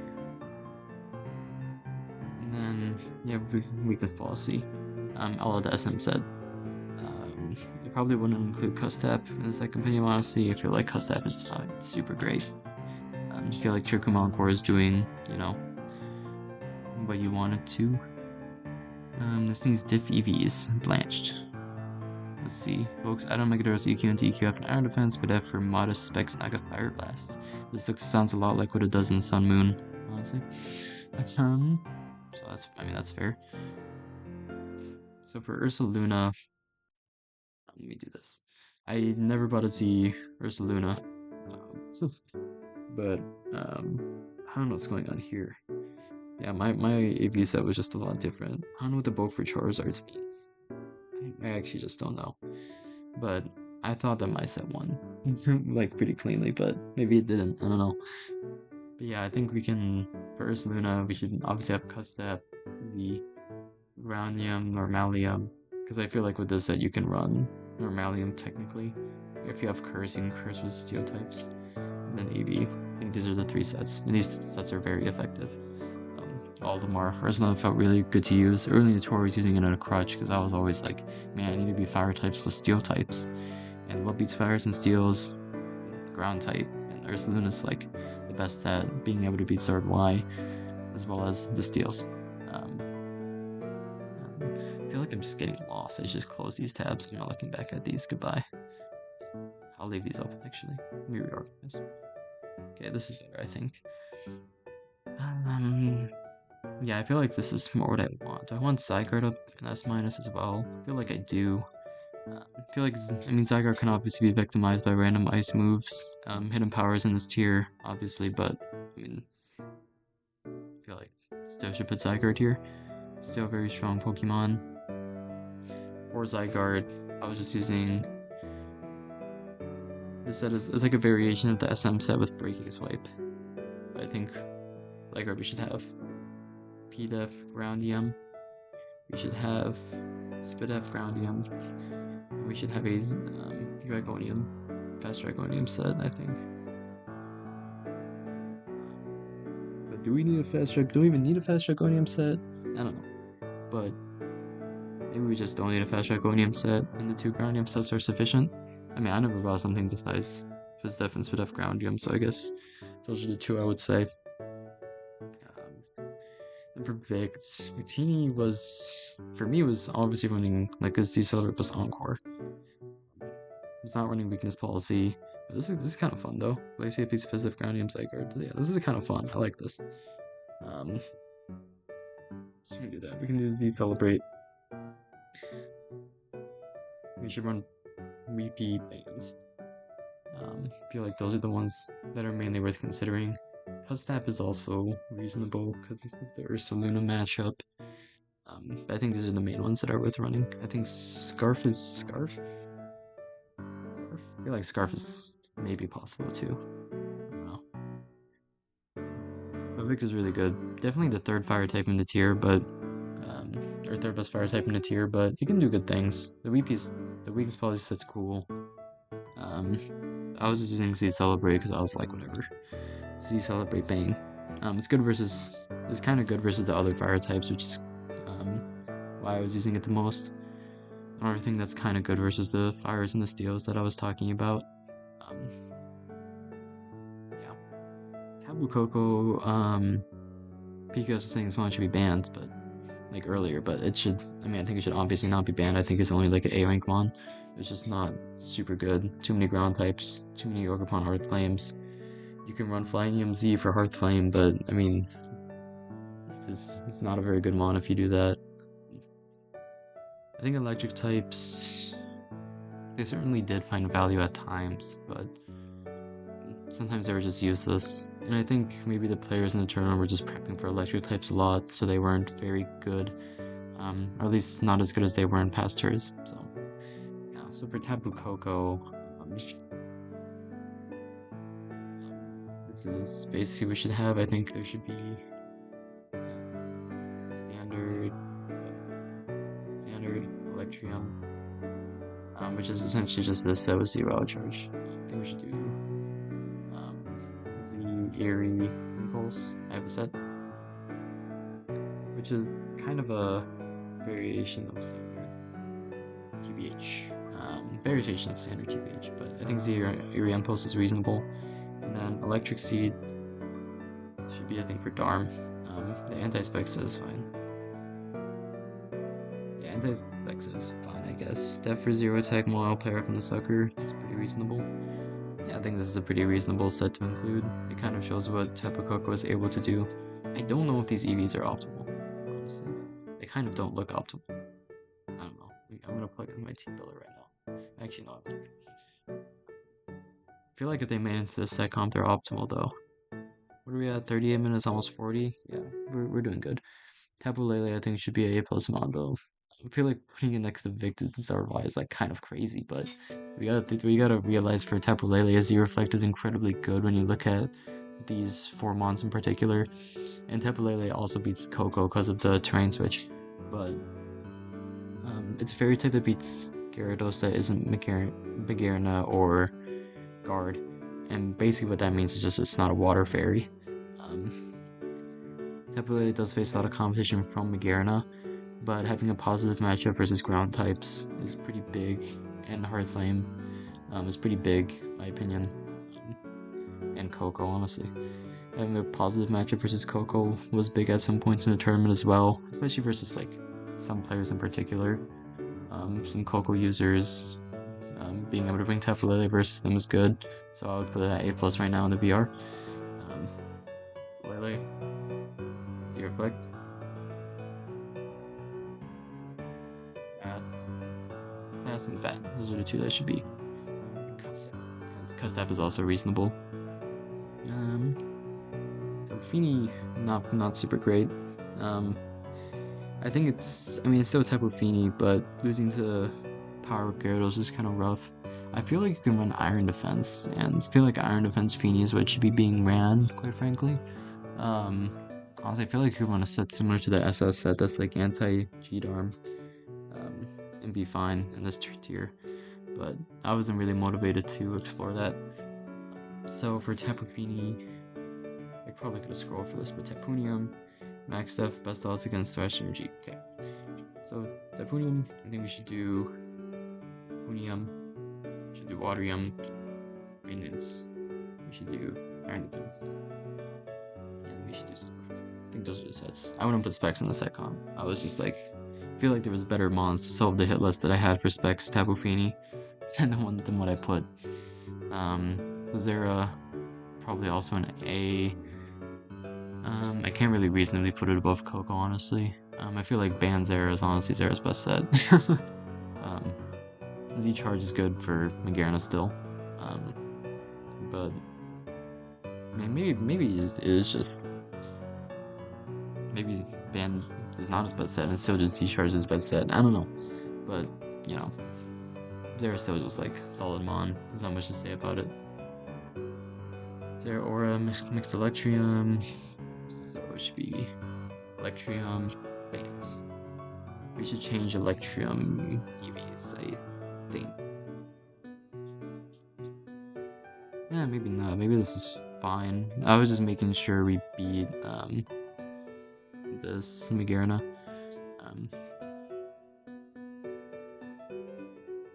And then yeah, weakness policy. All of the SM set. It probably wouldn't include Custap in the second opinion, honestly. I feel like Custap is just not super great. I feel like Trick Room Encore is doing, you know, what you want it to. This needs diff EVs, blanched. Let's see, folks. I don't make it as EQ and DQ for Iron Defense, but F for modest specs Naga Fire Blast. This sounds a lot like what it does in Sun Moon, honestly. So that's, I mean, that's fair. So for Ursaluna, let me do this. I never bought a Z Ursaluna, but I don't know what's going on here. Yeah, my AV set was just a lot different. I don't know what the bulk for Charizards means. I actually just don't know. But I thought that my set won, like pretty cleanly, but maybe it didn't. I don't know. But yeah, I think we can, for Ursaluna, we should obviously have Custap, the Rounium, Normalium, because I feel like with this set you can run Normalium technically. If you have Curse, you can Curse with Steel types. And then EV. I think these are the 3 sets, and these sets are very effective. All of them are. Ursaluna felt really good to use. Early in the tour I was using it in a crutch because I was always like, man, I need to be fire types with steel types. And what beats fires and steels? Ground type. And Ursaluna's like the best at being able to beat Sword Y as well as the steels. I feel like I'm just getting lost. I should just close these tabs. I'm not looking back at these. Goodbye. I'll leave these open actually. Let me reorganize. Okay, this is better, I think. Yeah, I feel like this is more what I want. I want Zygarde up in S- as well. I feel like I do. I feel like, I mean, Zygarde can obviously be victimized by random ice moves. Hidden powers in this tier, obviously, but, I mean, I feel like still should put Zygarde here. Still a very strong Pokemon. For Zygarde, I was just using this set as like a variation of the SM set with Breaking Swipe. I think Zygarde we should have P-Def Groundium. We should have Spidef Groundium. And we should have a Dragonium, Fast Dragonium set, I think. But do we need a Fast Drag? Do we even need a Fast Dragonium set? I don't know. But maybe we just don't need a Fast Dragonium set, and the 2 Groundium sets are sufficient. I mean, I never bought something besides Fizdef and Spidef Groundium, so I guess those are the 2 I would say. And for Victs, Victini was, for me, was obviously running like this Decelerate plus Encore. It's not running Weakness Policy. But this is kind of fun though. Like, see if these Fizdef Groundium Zygarde. Yeah, this is kind of fun. I like this. So we can do that. We can do Decelerate. We should run repeat bands. I feel like those are the ones that are mainly worth considering. Hustap is also reasonable because of the Ursaluna matchup. But I think these are the main ones that are worth running. I think Scarf is Scarf? I feel like Scarf is maybe possible too. I don't know. But Vic is really good. Definitely the 3rd fire type in the tier, but or 3rd best fire type in the tier, but he can do good things. The weakest policy set's cool. I was using Z Celebrate because I was like, whatever. Z Celebrate bang. It's good versus, it's kind of good versus the other fire types, which is why I was using it the most. Another thing that's kind of good versus the fires and the steels that I was talking about. Yeah. Tabu Koko, Pika was saying this one should be banned, but like earlier, but it should, I mean, I think it should obviously not be banned. I think it's only like an A rank mon. It's just not super good. Too many ground types, too many Ogerpon Hearth Flames. You can run Flying EMZ for Hearth Flame, but I mean, it's not a very good mon if you do that. I think electric types, they certainly did find value at times, but sometimes they were just useless. And I think maybe the players in the tournament were just prepping for electric types a lot, so they weren't very good. Or at least not as good as they were in past tours. So yeah, so for Tapu Koko, this is basically what we should have. I think there should be standard Electrium, which is essentially just this set with 0 charge. I think we should do the Eerie Impulse. I have a set, which is kind of a variation of standard TBH. Variation of standard TBH, but I think the Eerie Impulse is reasonable. And then Electric Seed should be, I think, for Darm. The Anti-Spec is fine. Yeah, Anti-Spec is fine, I guess. Def for 0 attack, Mile Player from the Sucker. That's pretty reasonable. Yeah, I think this is a pretty reasonable set to include. It kind of shows what Tapu Koko is able to do. I don't know if these EVs are optimal, honestly. They kind of don't look optimal. I don't know. I'm gonna plug in my T-Biller right now. Actually, no, I feel like if they made it into the set comp, they're optimal though. What are we at? 38 minutes, almost 40? Yeah, we're doing good. Tapu Lele, I think, should be a A+ Mondo. I feel like putting it next to Victus and Zarvai is like kind of crazy, but we gotta realize for Tapu Lele, Z-Reflect is incredibly good when you look at these 4 mons in particular. And Tapu Lele also beats Coco because of the terrain switch. But it's a fairy type that beats Gyarados that isn't Magearna or Guard. And basically what that means is just it's not a water fairy. Tapu Lele does face a lot of competition from Magearna, but having a positive matchup versus ground types is pretty big, and Hearth Flame is pretty big, in my opinion, and Coco, honestly. Having a positive matchup versus Coco was big at some points in the tournament as well, especially versus like some players in particular. Some Coco users, being able to bring Tapu Lele versus them is good, so I would put it at A+ right now in the VR. Lele, do you reflect? Fast and Fat. Those are the 2 that should be. Custap is also reasonable. Delphini, not super great. I think I mean, it's still Tapu Fini, but losing to Power Gyarados is kind of rough. I feel like you can run Iron Defense, and I feel like Iron Defense Fini is what should be being ran, quite frankly. Um, Honestly, I feel like you run a set similar to the SS set that's like anti-cheat arm, um, and be fine in this tier. But I wasn't really motivated to explore that. So for Tapu Fini, I probably could have scrolled for this, but Tapunium, Max Def, best odds against Thrash Energy. Okay. So Tapunium, I think we should do Punium, we should do Waterium, Maintenance, we should do Iron Defense, and we should do Super. I think those are the sets. I wouldn't put Specs in the set comp. I was just like, I feel like there was better mons to solve the hit list that I had for Specs, Tapu Fini, than what I put. Was there probably also an A? I can't really reasonably put it above Coco, honestly. I feel like Banzera is honestly Zera's best set. um, Z-Charge is good for Magearna still. But maybe it is just maybe Ban is not his best set and still just Z-Charge is his best set. I don't know. But, you know, Zera's still just like solid mon. There's not much to say about it. Zera Aura mixed Electrium. So it should be Electrium Bans. We should change Electrium EVs, I think. Yeah, maybe not. Maybe this is fine. I was just making sure we beat this Magearna.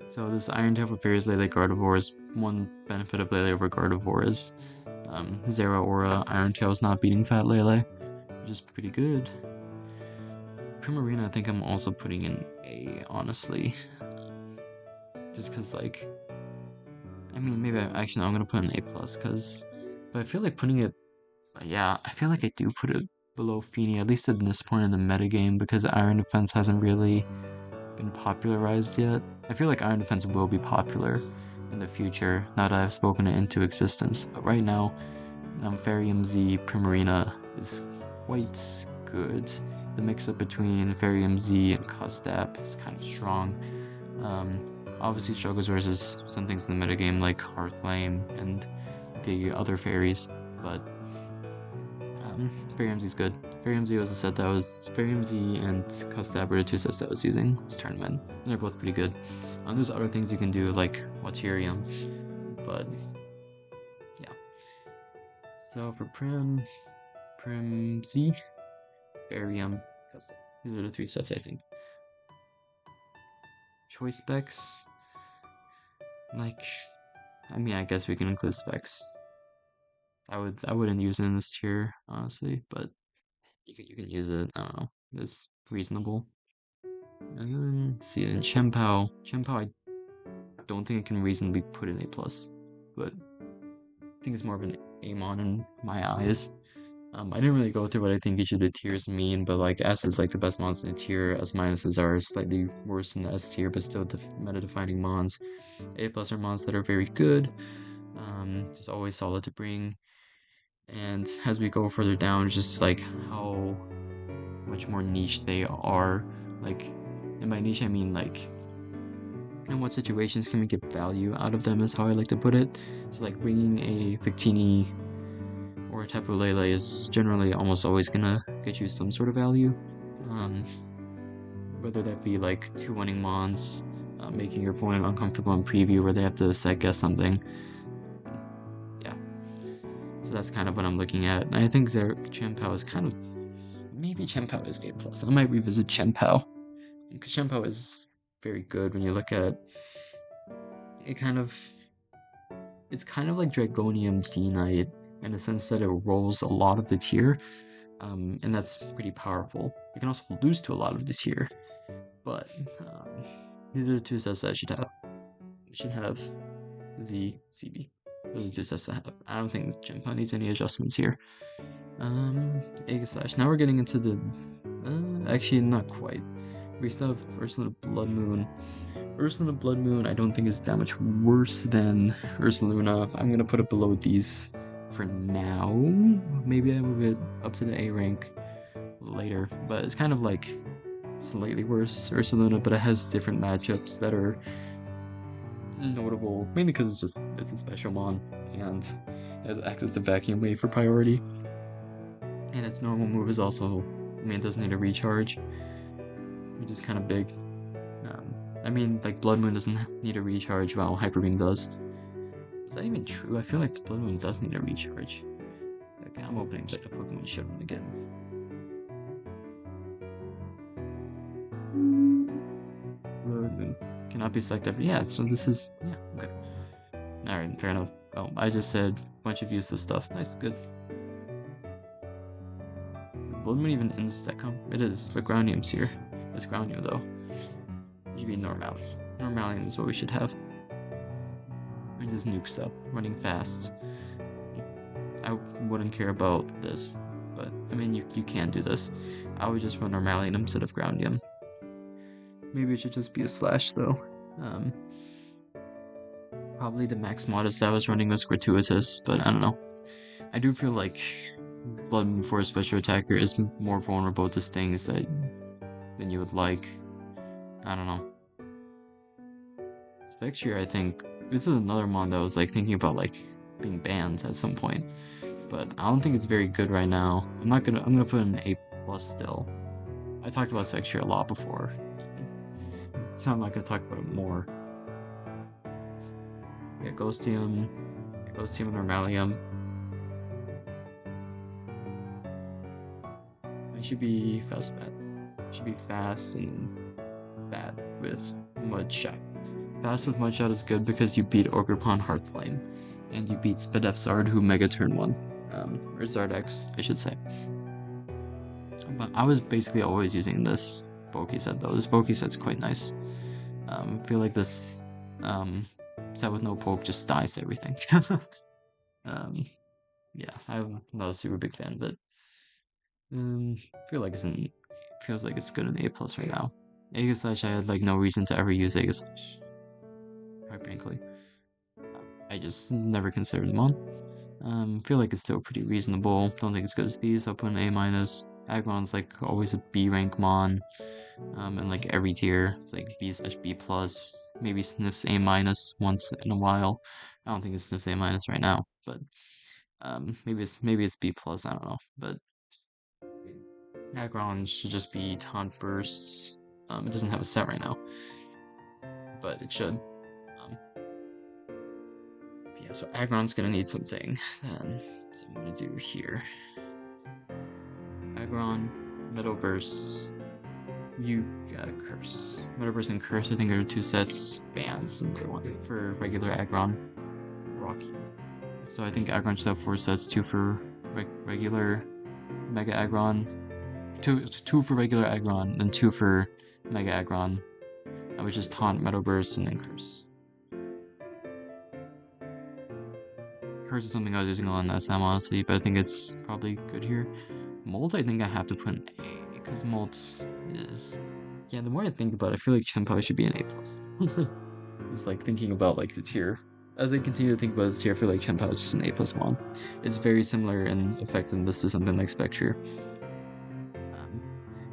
So this Iron Tail for Fairies Lele Gardevoir's one benefit of Lele over Gardevoir is Zera Aura Iron Tail's not beating Fat Lele, which is pretty good. Primarina, I think I'm also putting in A, honestly. Just because, like, I mean, maybe actually, no, I'm gonna put an A+, but I feel like putting it, yeah, I feel like I do put it below Fini, at least at this point in the metagame, because Iron Defense hasn't really been popularized yet. I feel like Iron Defense will be popular in the future, now that I've spoken it into existence, but right now, Fairy Z Primarina is quite good. The mix-up between Fairy Z and Custap is kind of strong. Obviously struggles versus some things in the metagame like Hearthlame and the other fairies, but Fairy MZ is good. Fairy MZ was a set that was Fairy MZ and Custap were the two sets that I was using this tournament, and they're both pretty good. There's other things you can do like Waterium, but yeah. So for Prim Z, Fairyum, Custap. These are the three sets I think. Choice specs, like, I mean, I guess we can include specs. I wouldn't use it in this tier, honestly, but you can use it. I don't know. It's reasonable. And then let's see, in Chien-Pao, I don't think I can reasonably put in A+, but I think it's more of an A-mon in my eyes. I didn't really go through what I think each of the tiers mean, but like S is like the best mons in the tier, S minuses are slightly worse in the S tier, but still meta-defining mons. A+ are mons that are very good, just always solid to bring. And as we go further down, just like how much more niche they are. Like, and by niche I mean like, in what situations can we get value out of them is how I like to put it. So like bringing a Victini or a Tapu Lele is generally almost always gonna get you some sort of value. Whether that be like 2-winning mons, making your opponent uncomfortable in preview where they have to set guess something. Yeah. So that's kind of what I'm looking at. And I think Chien-Pao is kind of, maybe Chien-Pao is A+. I might revisit Chien-Pao, because Chien-Pao is very good when you look at it. It's kind of like Dragonium D-Knight in the sense that it rolls a lot of the tier, and that's pretty powerful. It can also lose to a lot of the tier, but these are the two sets that I should have. We should have Z, CB. Those are the two sets that I have. I don't think Chien-Pao needs any adjustments here. A/. Now we're getting into the, actually not quite. We still have Ursula Blood Moon. Ursula Blood Moon I don't think is that much worse than Ursaluna. I'm gonna put it below these for now. Maybe I move it up to the A rank. later, but it's kind of like slightly worse Ursaluna, but it has different matchups that are notable, mainly because it's a special mon and it has access to Vacuum Wave for priority. And its normal move is also, I mean, it doesn't need a recharge, which is kind of big. I mean, like Blood Moon doesn't need a recharge, while Hyper Beam does. Is that even true? I feel like Blood Moon does need a recharge. Okay, I'm opening like a Pokemon Showdown again. Blood Moon cannot be selected. Yeah, so this is, yeah, okay. Alright, fair enough. Oh, I just said a bunch of useless stuff. Nice, good. Blood Moon even ends that comp? It is, but Groundium's here. It's Groundium though. It should be Normalium. Normalium is what we should have. And just nuke stuff, running fast. I wouldn't care about this, but I mean, you can do this. I would just run Normalium instead of Groundium. Maybe it should just be a Slash though. Probably the max modest I was running was Gratuitous, but I don't know. I do feel like Blood Moon for a special attacker is more vulnerable to things than you would like. I don't know. Spectre, I think this is another mon that was like thinking about like being banned at some point, but I don't think it's very good right now. I'm gonna put an A plus still. I talked about Spectre a lot before, so I'm not gonna talk about it more. Yeah, Ghostium, and Normalium. It should be fast bad. Should be fast and bad with Mudshot. Fast with Mudshot is good because you beat Ogerpon Heartflame, and you beat Spadef Zard who Mega Turn 1. Or Zardex, I should say. But I was basically always using this Poké set though. This Poké set's quite nice. I feel like this set with no poke just dies to everything. Yeah, I'm not a super big fan of it. Feel like feels like it's good in A plus right now. Aegislash, I had like no reason to ever use Aegislash. Quite frankly, I just never considered them on. Feel like it's still pretty reasonable. Don't think it's good as these. I'll put an A minus. Aggron's like always a B rank mon. In like every tier, it's like B/B plus. Maybe sniffs A minus once in a while. I don't think it sniffs A minus right now, but maybe it's B plus. I don't know, but Aggron should just be taunt bursts. It doesn't have a set right now, but it should. Yeah, so Aggron's gonna need something. Then, so I'm gonna do here. Aggron, Metal Burst. You got a Curse. Metal Burst and Curse, I think, are two sets. Bans another one for regular Aggron. Rocky. So I think Aggron should have 4 sets, 2 for regular Mega Aggron, 2 for regular Aggron, and 2 for Mega Aggron. I would just taunt Metal Burst and then Curse. Curse is something I was using a lot in SM, honestly, but I think it's probably good here. Molt, I think I have to put an A, because Molt is... Yeah, the more I think about it, I feel like Chien-Pao should be an A+. It's like thinking about like the tier. As I continue to think about the tier, I feel like Chien-Pao is just an A+ mon. It's very similar in effectiveness to something like Spectre.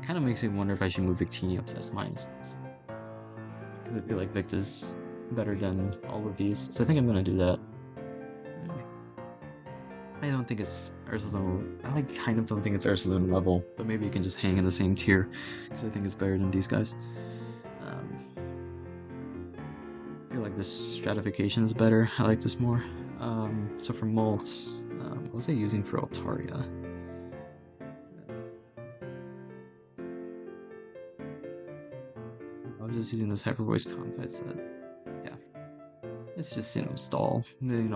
Kind of makes me wonder if I should move Victini up to S-. Because I feel like Vict is better than all of these, so I think I'm gonna do that. I don't think it's Ursaluna. I kind of don't think it's Ursaluna level, but maybe it can just hang in the same tier because I think it's better than these guys. I feel like this stratification is better. I like this more. So for Molts, what was I using for Altaria? I was just using this Hyper Voice Confide set. Yeah. It's just, Stall.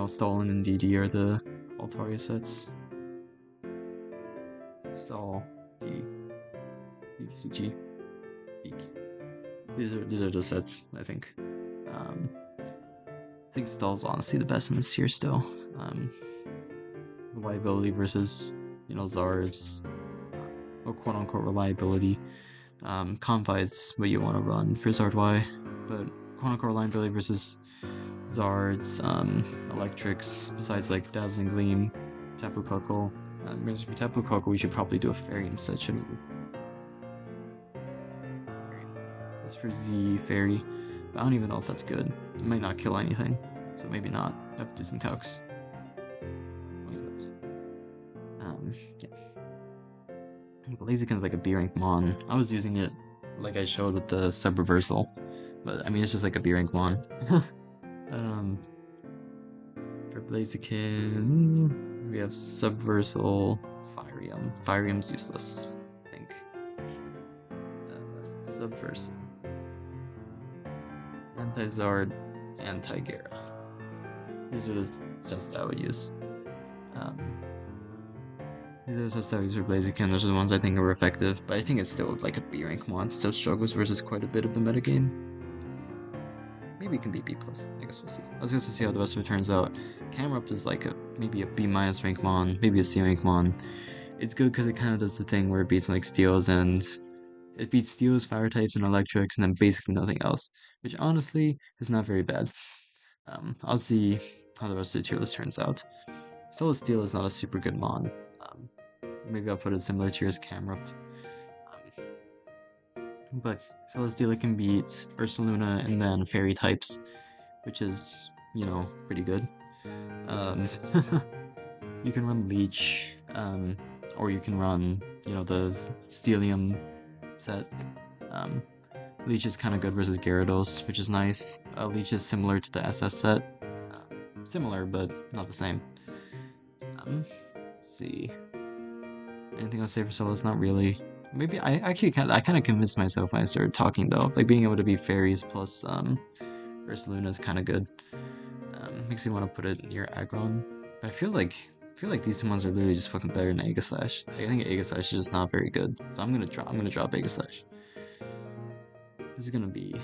Stall and DD are the Altaria sets. Stall, D, CG, Peak. These are the sets, I think. I think Stall's honestly the best in this tier still. Reliability versus, Zard's, or quote-unquote reliability. Confide's what you want to run for Zard Y, but quote-unquote reliability versus Zard's, Electrics, besides like Dazzling Gleam, Tapu Koko, If we tap Lukaku, we should probably do a Fairy set, shouldn't we? That's for Z Fairy. But I don't even know if that's good. It might not kill anything, so maybe not. I have to do some calcs. Yeah. Blaziken's like a B rank mon. I was using it like I showed with the sub reversal, but I mean it's just like a B rank mon. For Blaziken, we have Subversal, Firium. Firium's useless, I think. Subversal, Anti-Zard, Anti-Gera. These are the sets that I would use. These are the sets that I would use for Blaziken. Those are the ones I think are effective, but I think it's still like a B rank mon. Still struggles versus quite a bit of the metagame. Maybe it can be B+. I guess we'll see. Let's just see how the rest of it turns out. Camerupt is like maybe a B- rank mon, maybe a C rank mon. It's good because it kind of does the thing where it beats like steels and it beats steels, fire types, and electrics, and then basically nothing else, which honestly is not very bad. I'll see how the rest of the tier list turns out. Celestial is not a super good mon. Maybe I'll put it similar tier as Camerupt. But Celesteela can beat Ursaluna and then fairy types, which is, you know, pretty good. You can run Leech, or you can run, you know, the Steelium set. Leech is kind of good versus Gyarados, which is nice. Leech is similar to the SS set. Similar, but not the same. Let's see. Anything else to say for Celos? Not really. Maybe I kind of convinced myself when I started talking though. Like being able to be fairies plus Ursaluna is kind of good. Makes me want to put it near Aggron. But I feel like these two ones are literally just fucking better than Aegislash. I think Aegislash is just not very good. So I'm gonna drop Aegislash. This is gonna be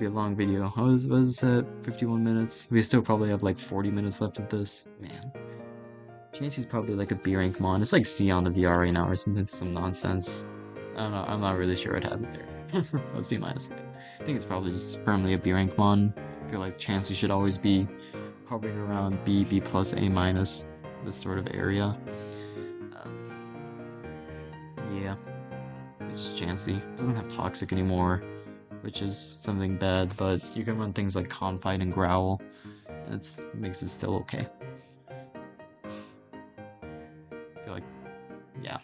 a long video. What is that? 51 minutes. We still probably have like 40 minutes left of this. Man. Chansey's probably like a B rank mon. It's like C on the VR right now or something, some nonsense. I don't know, I'm not really sure what happened there. Let's be honest. I think it's probably just firmly a B rank mon. I feel like Chansey should always be hovering around B, B+, A-, this sort of area. Yeah, it's just Chansey. It doesn't have Toxic anymore, which is something bad, but you can run things like Confide and Growl, and it makes it still okay. I feel like, yeah,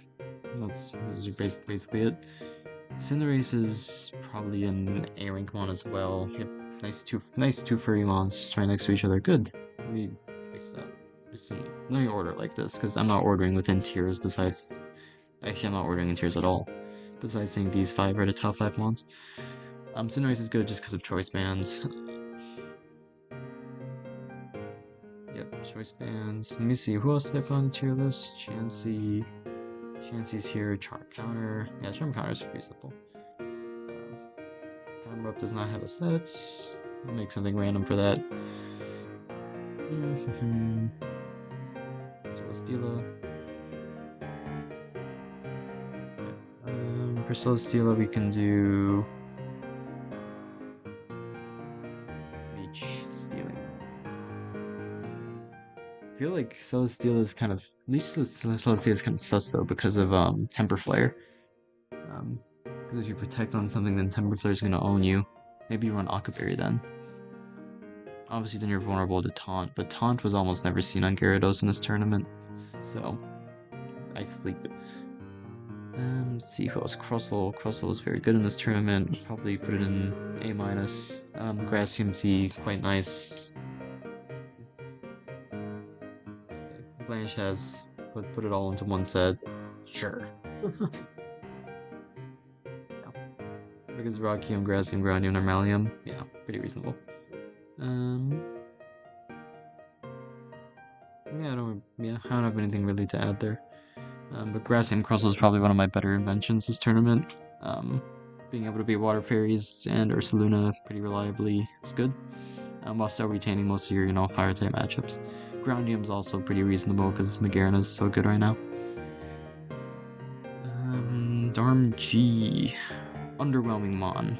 that's basically it. Cinderace is probably an A rank mon as well. Yep, nice two furry mons just right next to each other. Good. Let me fix that. Let me order like this because I'm not ordering within tiers. Besides, actually, I'm not ordering in tiers at all. Besides saying these 5 are the top 5 mons. Cinderace is good just because of choice bands. Yep, choice bands. Let me see who else did I put on the tier list. Chansey's here. Charm Counter. Yeah, Charm Counter is reasonable. Camerupt does not have a sets. I'll make something random for that. Celesteela. For Celesteela, we can do Leech Stealing. I feel like Celesteela is kind of Celesteela is kind of sus though because of Temper Flare. Because if you protect on something, then Temper Flare is gonna own you. Maybe you run Akaberry then. Obviously, then you're vulnerable to Taunt, but Taunt was almost never seen on Gyarados in this tournament. So, I sleep. Let's see who else. Crustle. Crustle is very good in this tournament. Probably put it in A-. Grassium Z, quite nice. Blanche has put it all into one set. Sure. Yeah. Because Rockium, Grassium, Groundium, Normalium. Yeah, pretty reasonable. Yeah, I don't have anything really to add there. But Grassium Crustle is probably one of my better inventions this tournament. Being able to beat Water Fairies and Ursaluna pretty reliably is good. While still retaining most of your, fire type matchups. Groundium's also pretty reasonable because Magarina's so good right now. Darm G. Underwhelming Mon.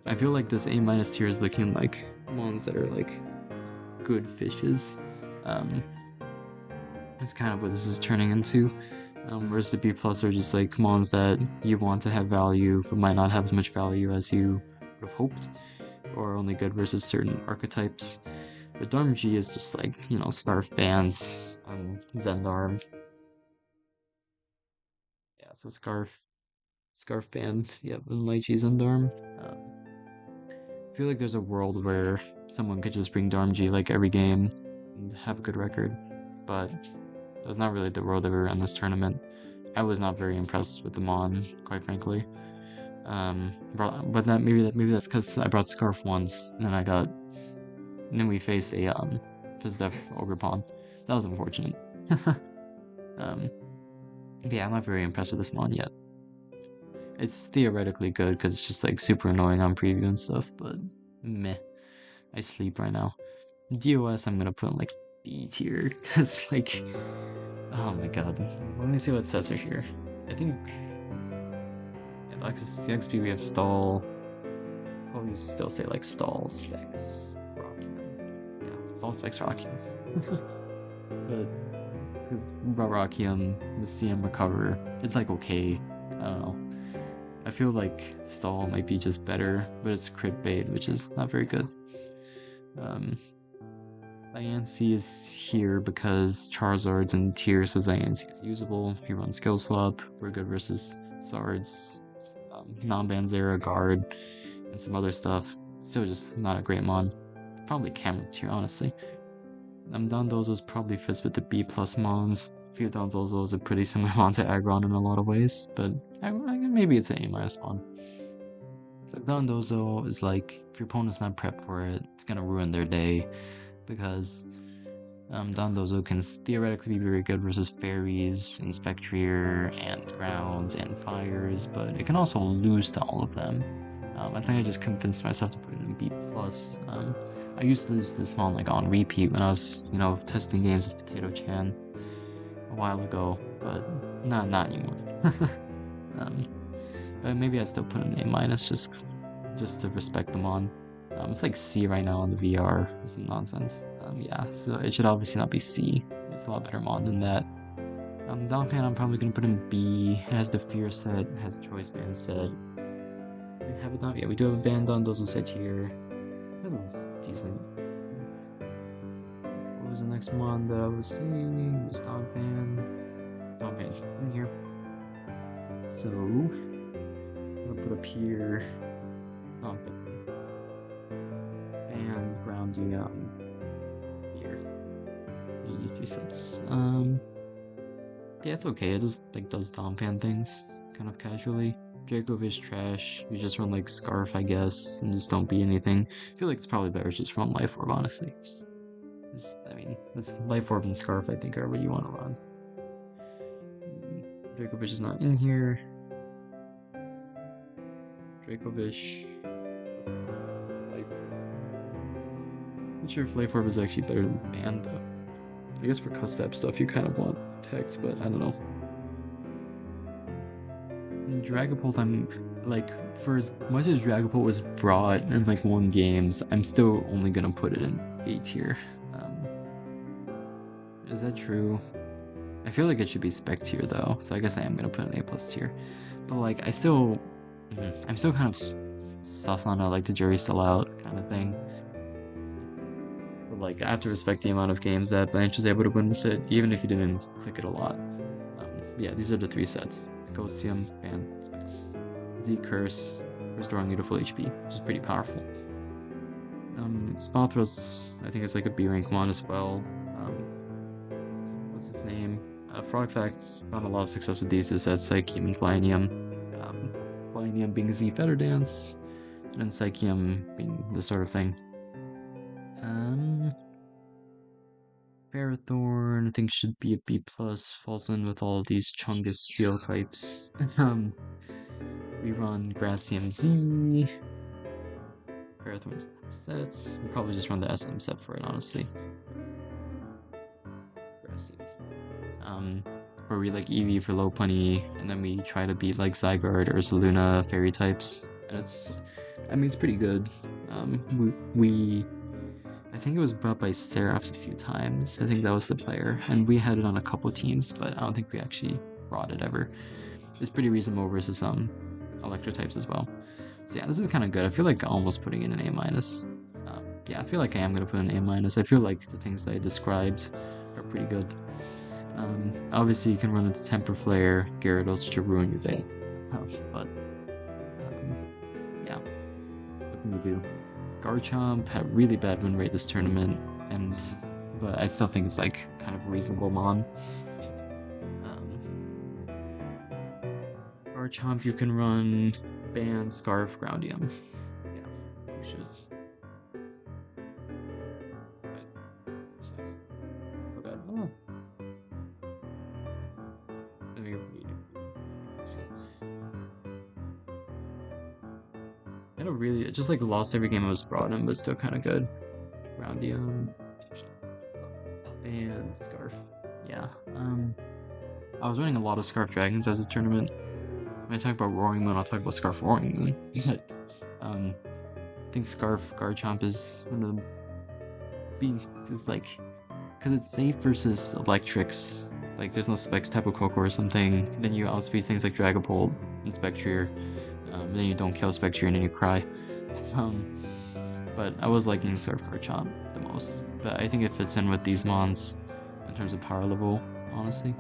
I feel like this A- tier is looking like Mons that are like good fishes. That's kind of what this is turning into. Whereas the B plus are just like commons that you want to have value, but might not have as much value as you would have hoped, or only good versus certain archetypes. But Dharm G is just like, Scarf Bands, Zendarm. Yeah, so Scarf Band, yep, and Lychee Zendarm. I feel like there's a world where someone could just bring Dharm G like every game and have a good record, but that's not really the world that we're in this tournament. I was not very impressed with the Mon, quite frankly. But maybe that's because I brought Scarf once, and then we faced a Fizdef Ogre Pawn. That was unfortunate. um, yeah, I'm not very impressed with this Mon yet. It's theoretically good because it's just like super annoying on preview and stuff, but meh. I sleep right now. DOS I'm gonna put in like B tier because like, oh my god. Let me see what sets are here. I think the XP we have Stall. Probably still say like Stall Specs Rockium. Yeah, Stall Specs Rockium. But Rockium, CM Recover, it's like okay. I don't know. I feel like Stall might be just better, but it's crit bait, which is not very good. Diancie is here because Charizard's in tier, so Diancie is usable. He runs Skill Swap. We're good versus Sards, Non-Banzera, Guard, and some other stuff. Still just not a great mon. Probably camera tier, honestly. Dondozo's probably fits with the B plus mons. Fear Dondozo is a pretty similar mon to Aggron in a lot of ways, but maybe it's an A minus mon. But Dondozo is like, if your opponent's not prepped for it, it's gonna ruin their day, because Dondozo can theoretically be very good versus fairies, and Spectrier, and grounds, and fires, but it can also lose to all of them. I think I just convinced myself to put it in B+. I used to use this one like on repeat when I was, testing games with Potato Chan a while ago, but not anymore. But maybe I still put an A minus just to respect them on. It's like C right now on the VR. It's some nonsense. Yeah, so it should obviously not be C. It's a lot better mod than that. Donphan I'm probably gonna put in B. It has the Fear set, it has the Choice Band set. We have it on. Yeah, we do have a band on. Those will set here. That was decent. What was the next mod that I was saying? It was Donphan. Donphan's in here. So I'm gonna put up here Donphan. And ground you here. 3 sets. Yeah, it's okay. It does Donphan things kind of casually. Dracovish trash. You just run like Scarf, I guess, and just don't be anything. I feel like it's probably better to just run Life Orb, honestly. It's Life Orb and Scarf, I think, are what you want to run. Dracovish is not in here. Dracovish. Life Orb. Not sure if Life Orb is actually better than Band, though. I guess for custom stuff, you kind of want text, but I don't know. Dragapult, I'm like, for as much as Dragapult was brought in like 1 games, I'm still only gonna put it in A tier. Is that true? I feel like it should be spec tier though, so I guess I am gonna put an A plus tier. But like, I'm still kind of sus on it, like the jury's still out kind of thing. But like, I have to respect the amount of games that Blanche was able to win with it, even if he didn't click it a lot. Yeah, these are the 3 sets. Ghostium, and Specs. Z Curse, restoring you to full HP, which is pretty powerful. Spothros, I think it's like a B rank mon as well. What's its name? Frog Facts found a lot of success with these 2 sets, Psychium and Flyinium. Flyinium being Z Feather Dance, and Psychium being this sort of thing. Ferrothorn, I think should be a B+, falls in with all of these Chungus steel types. We run Gracium Z. Ferrothorn's sets. We probably just run the SM set for it, honestly. Gracium. Where we like EV for low punny, and then we try to beat like Zygarde or Saluna fairy types. And it's pretty good. We I think it was brought by Seraphs a few times. I think that was the player, and we had it on a couple teams, but I don't think we actually brought it ever. It's pretty reasonable versus electro types as well. So yeah, this is kind of good. I feel like almost putting in an A minus. Yeah, I feel like I am gonna put an A minus. I feel like the things that I described are pretty good. Obviously you can run into Temper Flare, Gyarados to ruin your day. But yeah, what can you do? Garchomp had a really bad win rate this tournament, and but I still think it's like kind of reasonable mon. Garchomp, you can run Band, Scarf, Groundium. Yeah, you should. So, okay. Oh. Let me read it. I don't really just like lost every game I was brought in, but still kind of good. Groundium and Scarf. Yeah. I was running a lot of Scarf Dragons as a tournament. When I talk about Roaring Moon, I'll talk about Scarf Roaring Moon. I think Scarf Garchomp is one of the is like because it's safe versus electrics. Like there's no Specs type of Coco or something. Then you outspeed things like Dragapult and Spectrier. Then you don't kill Spectrier and then you cry. But I was liking Scarf Garchomp the most. But I think it fits in with these mons in terms of power level, honestly.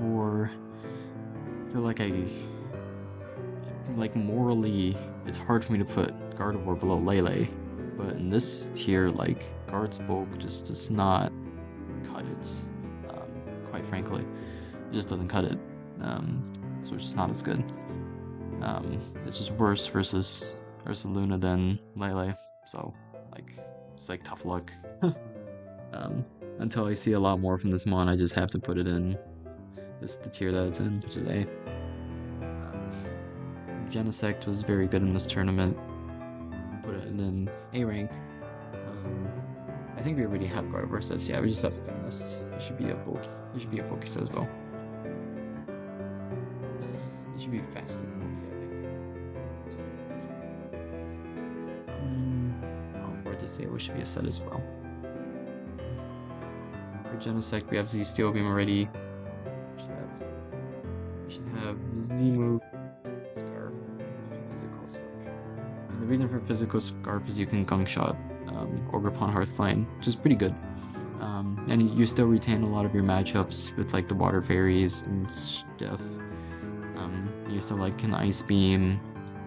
War. I feel like morally, it's hard for me to put Gardevoir below Lele, but in this tier, like Guard's bulk just does not cut it. Quite frankly, it just doesn't cut it. So it's just not as good. It's just worse versus Luna than Lele. So like, it's like tough luck. Until I see a lot more from this mon, I just have to put it in the tier that it's in, which is A. Genesect was very good in this tournament. Put it in A rank. I think we already have Gardevoir sets. Yeah, we just have Fitness. It should be a bulk. It should be a bulky set as well. It should be faster than bulky, I think. Hard to say what should be a set as well. For Genesect, we have Z Steel Beam already. We should have Z-Move, Scarf, Physical Scarf. And the reason for Physical Scarf is you can Gunk Shot Ogerpon Hearthflame, which is pretty good. And you still retain a lot of your matchups with like the Water Fairies and stuff. You still like can Ice Beam,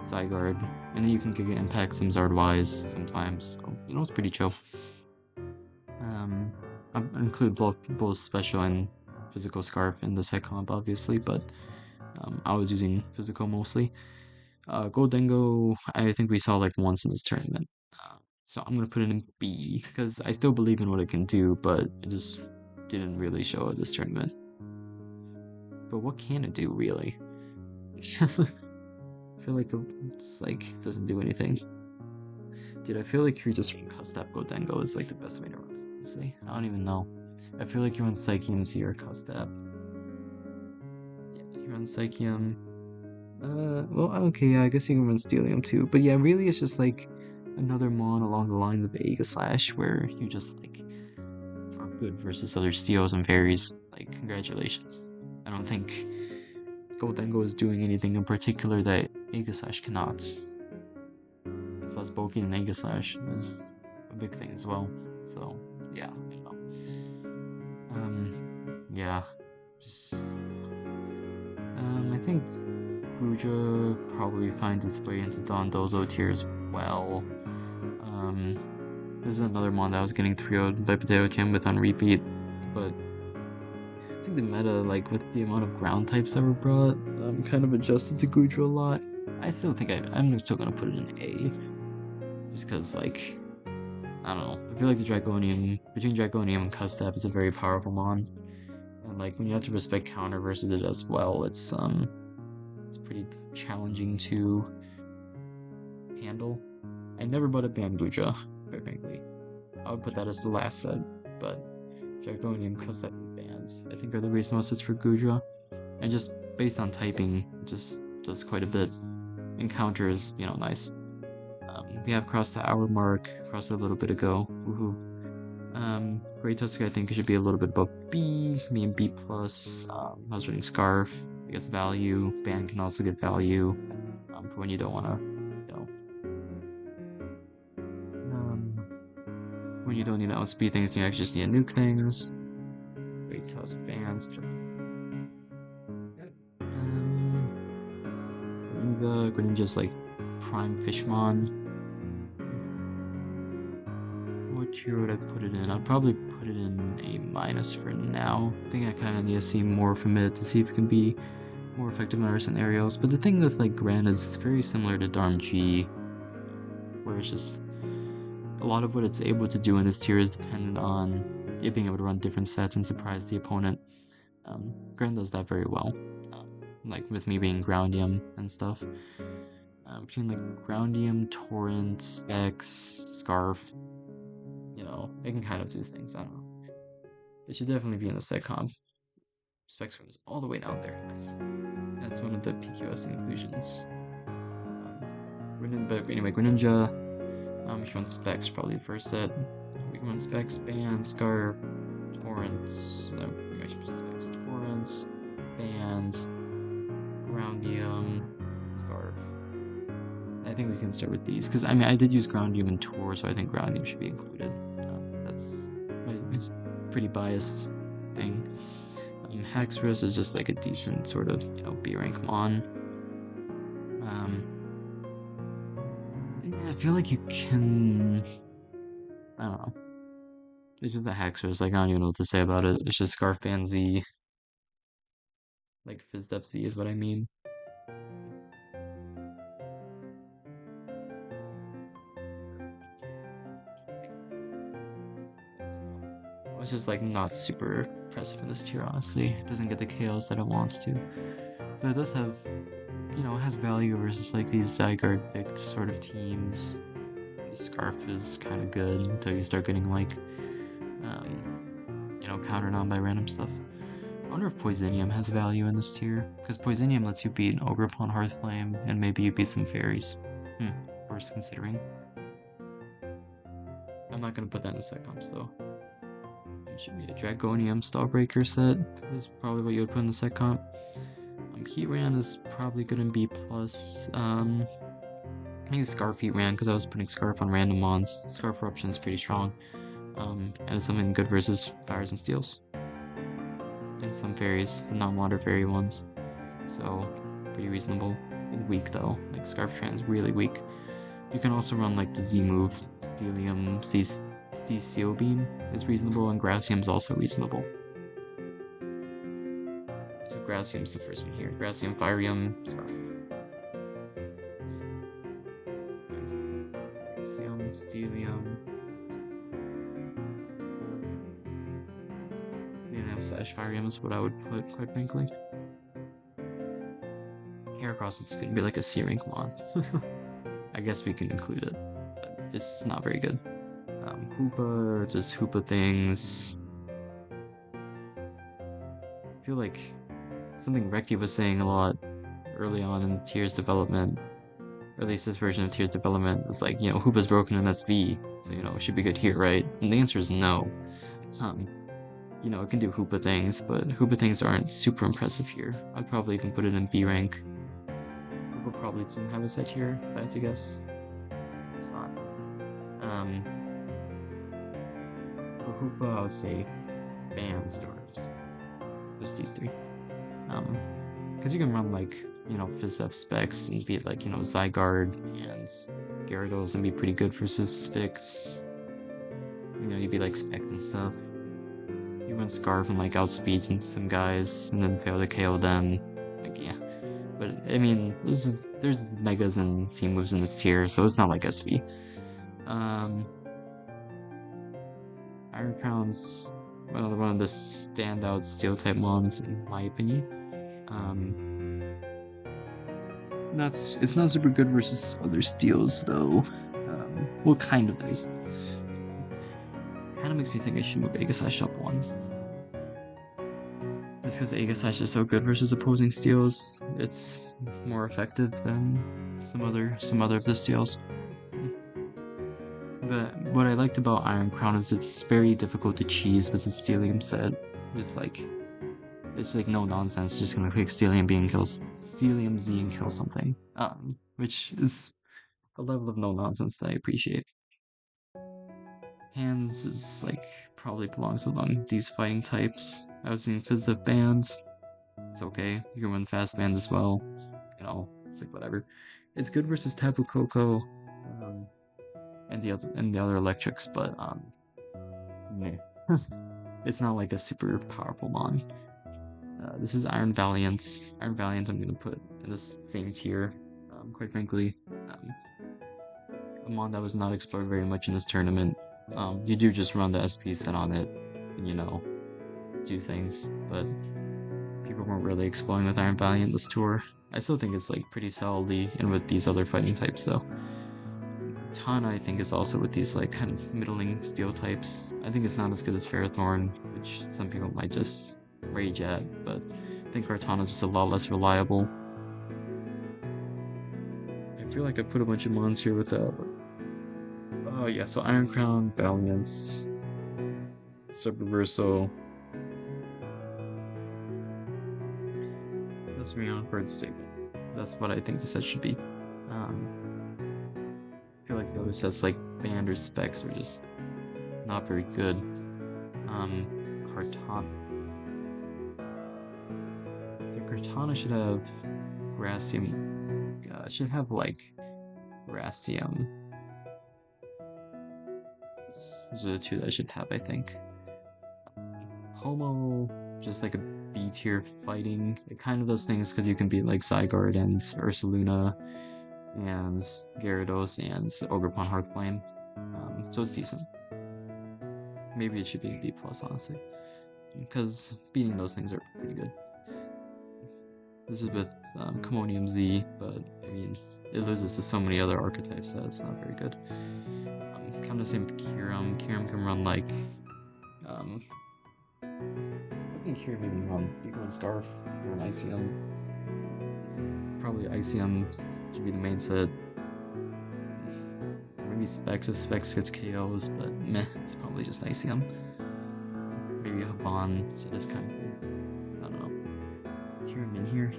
Zygarde, and then you can Giga Impact some Zardwise sometimes. So, you know, it's pretty chill. I include both Special and Physical Scarf in the set comp, obviously, but I was using Physical mostly. Goldengo, I think we saw like once in this tournament. So I'm gonna put it in B because I still believe in what it can do, but it just didn't really show at this tournament. But what can it do, really? I feel like it's like doesn't do anything. Dude, I feel like you just run Custap Goldengo is like the best way to run it, honestly. I don't even know. I feel like you run Psychium Seer Custap. Yeah, you run Psychium. Well, okay, yeah, I guess you can run Steelium too. But yeah, really it's just like another mon along the lines of Aegislash where you just like are good versus other Steels and Fairies. Like, congratulations. I don't think Goldengo is doing anything in particular that Aegislash cannot. It's less bulky than Aegislash is a big thing as well. So, yeah, I don't know. Yeah, just I think Guja probably finds its way into Dondozo tier as well. This is another mon that was getting 3-0'd by Potato Kim with on repeat, but I think the meta, like with the amount of ground types that were brought, kind of adjusted to Guja a lot. I still think I'm still gonna put it in A, just because like I don't know. I feel like the Draconium between Draconium and Custap is a very powerful mon, and like when you have to respect counter versus it as well, it's pretty challenging to handle. I never bought a Bambuja, quite frankly. I would put that as the last set, but Draconium, Custap, and Bands, I think are the reasonable sets for Guja. And just based on typing, just does quite a bit. Encounters, you know, nice. We have crossed the hour mark, crossed it a little bit ago. Woohoo. Great Tusk I think should be a little bit above B, me and B plus. I was reading Scarf, it gets value. Band can also get value for when you don't want to, when you don't need to outspeed things, you actually just need to nuke things. Great Tusk bands. Greninja's like Prime Fishmon. What tier would I put it in? I'd probably put it in A minus for now. I think I kind of need to see more from it to see if it can be more effective in other scenarios. But the thing with like Gran is it's very similar to Darm G, where it's just a lot of what it's able to do in this tier is dependent on it being able to run different sets and surprise the opponent. Gran does that very well, like with me being Groundium and stuff. Between like Groundium, Torrent, Specs, Scarf, it can kind of do things. I don't know. It should definitely be in the set comp. Specs is all the way down there. Nice. That's one of the PQS inclusions. But anyway, Greninja. We should run Specs probably the first set. We can run Specs, Band, Scarf, Torrents. No, we might Specs, Torrents, Bands, Groundium, Scarf. I think we can start with these because I did use Groundium in Tour, so I think Groundium should be included. That's my pretty biased thing. Haxorus is just like a decent sort of B rank mon. I feel like you can. I don't know. It's just a Haxorus. Like I don't even know what to say about it. It's just Scarf Band Z. Like FizzDef Z is what I mean. It's just like not super impressive in this tier, honestly. It doesn't get the KOs that it wants to. But it does have, it has value versus like these Zygarde Vict sort of teams. The Scarf is kind of good until you start getting like, countered on by random stuff. I wonder if Poisinium has value in this tier, because Poisinium lets you beat Ogerpon, Hearthflame, and maybe you beat some fairies. Worth considering. I'm not gonna put that in the set comps though. It should be a Dragonium Stallbreaker set. Is probably what you would put in the set comp. Heatran is probably gonna be plus. I think Scarf Heatran because I was putting Scarf on random mons. Scarf Eruption is pretty strong. And it's something good versus Fires and Steels. And some fairies, the non-water fairy ones. So, pretty reasonable. It's weak though. Like Scarf Tran is really weak. You can also run like the Z move, Steelium, Steel Beam is reasonable, and Grassium's also reasonable. So Grassium's the first one here. Grassium, Firium, Scarf. Grassium, Steelium. Slash Firium is what I would put, quite frankly. Heracross is gonna be like a C rank mon. I guess we can include it, but it's not very good. Hoopa, or just Hoopa things. I feel like something Recti was saying a lot early on in Tier's development, or at least this version of Tier's development, is like, Hoopa's broken in SV, so it should be good here, right? And the answer is no. It can do Hoopa things, but Hoopa things aren't super impressive here. I'd probably even put it in B rank. Hoopa probably doesn't have a set here, if I had to guess. It's not. For Hoopa, I would say Bands or just these three. Because you can run like, FizzDef Specs and beat like, Zygarde and Gyarados and be pretty good versus Spix. You'd be like Spec and stuff. You run Scarf and like outspeed some guys and then fail to KO them. Like, yeah. But there's Megas and C moves in this tier, so it's not like SV. Iron Crown's one of the standout Steel type mons in my opinion. It's not super good versus other Steels though. Well, kind of is. Kind of makes me think I should move Aegislash up one. Just because Aegislash is so good versus opposing Steels, it's more effective than some other of the Steels. But what I liked about Iron Crown is it's very difficult to cheese with the Steelium set. It's like no nonsense, just gonna click Steelium Z and kill something. Which is a level of no nonsense that I appreciate. Hands is like probably belongs among these fighting types. I was thinking because the bands, it's okay. You can run fast band as well. It's like whatever. It's good versus Tapu Koko, um, and the other electrics, but meh. It's not like a super powerful mon. This is Iron Valiance. Iron Valiance I'm gonna put in the same tier. Quite frankly, um, a mon that was not explored very much in this tournament. You do just run the SP set on it, and do things, but people weren't really exploring with Iron Valiant this tour. I still think it's like pretty solidly in with these other fighting types though. Tana I think is also with these like kind of middling steel types. I think it's not as good as Ferrothorn, which some people might just rage at, but I think Kartana is just a lot less reliable. I feel like I put a bunch of mons here with oh yeah, so Iron Crown, Valiance, Subreverso. That's me on for its sake. That's what I think the set should be. I feel like the other sets like Band or Specs are just not very good. Kartana. So Kartana should have Gracium. Should have like Gracium. Those are the two that I should have, I think. Homo, just like a B tier fighting. It kind of does things because you can beat like Zygarde and Ursaluna and Gyarados and Ogerpon Hearthplane. So it's decent. Maybe it should be a B+, honestly. Because beating those things are pretty good. This is with Commonium Z, but I mean, it loses to so many other archetypes that it's not very good. Kind of the same with Kyurem. Kyurem can run like, what can Kyurem even run? You can run Scarf, you can run Icium. Probably Icium should be the main set. Maybe Specs if Specs gets KOs, but meh, it's probably just Icium. Maybe a Haban set is kind of cool. I don't know. Kyurem in here.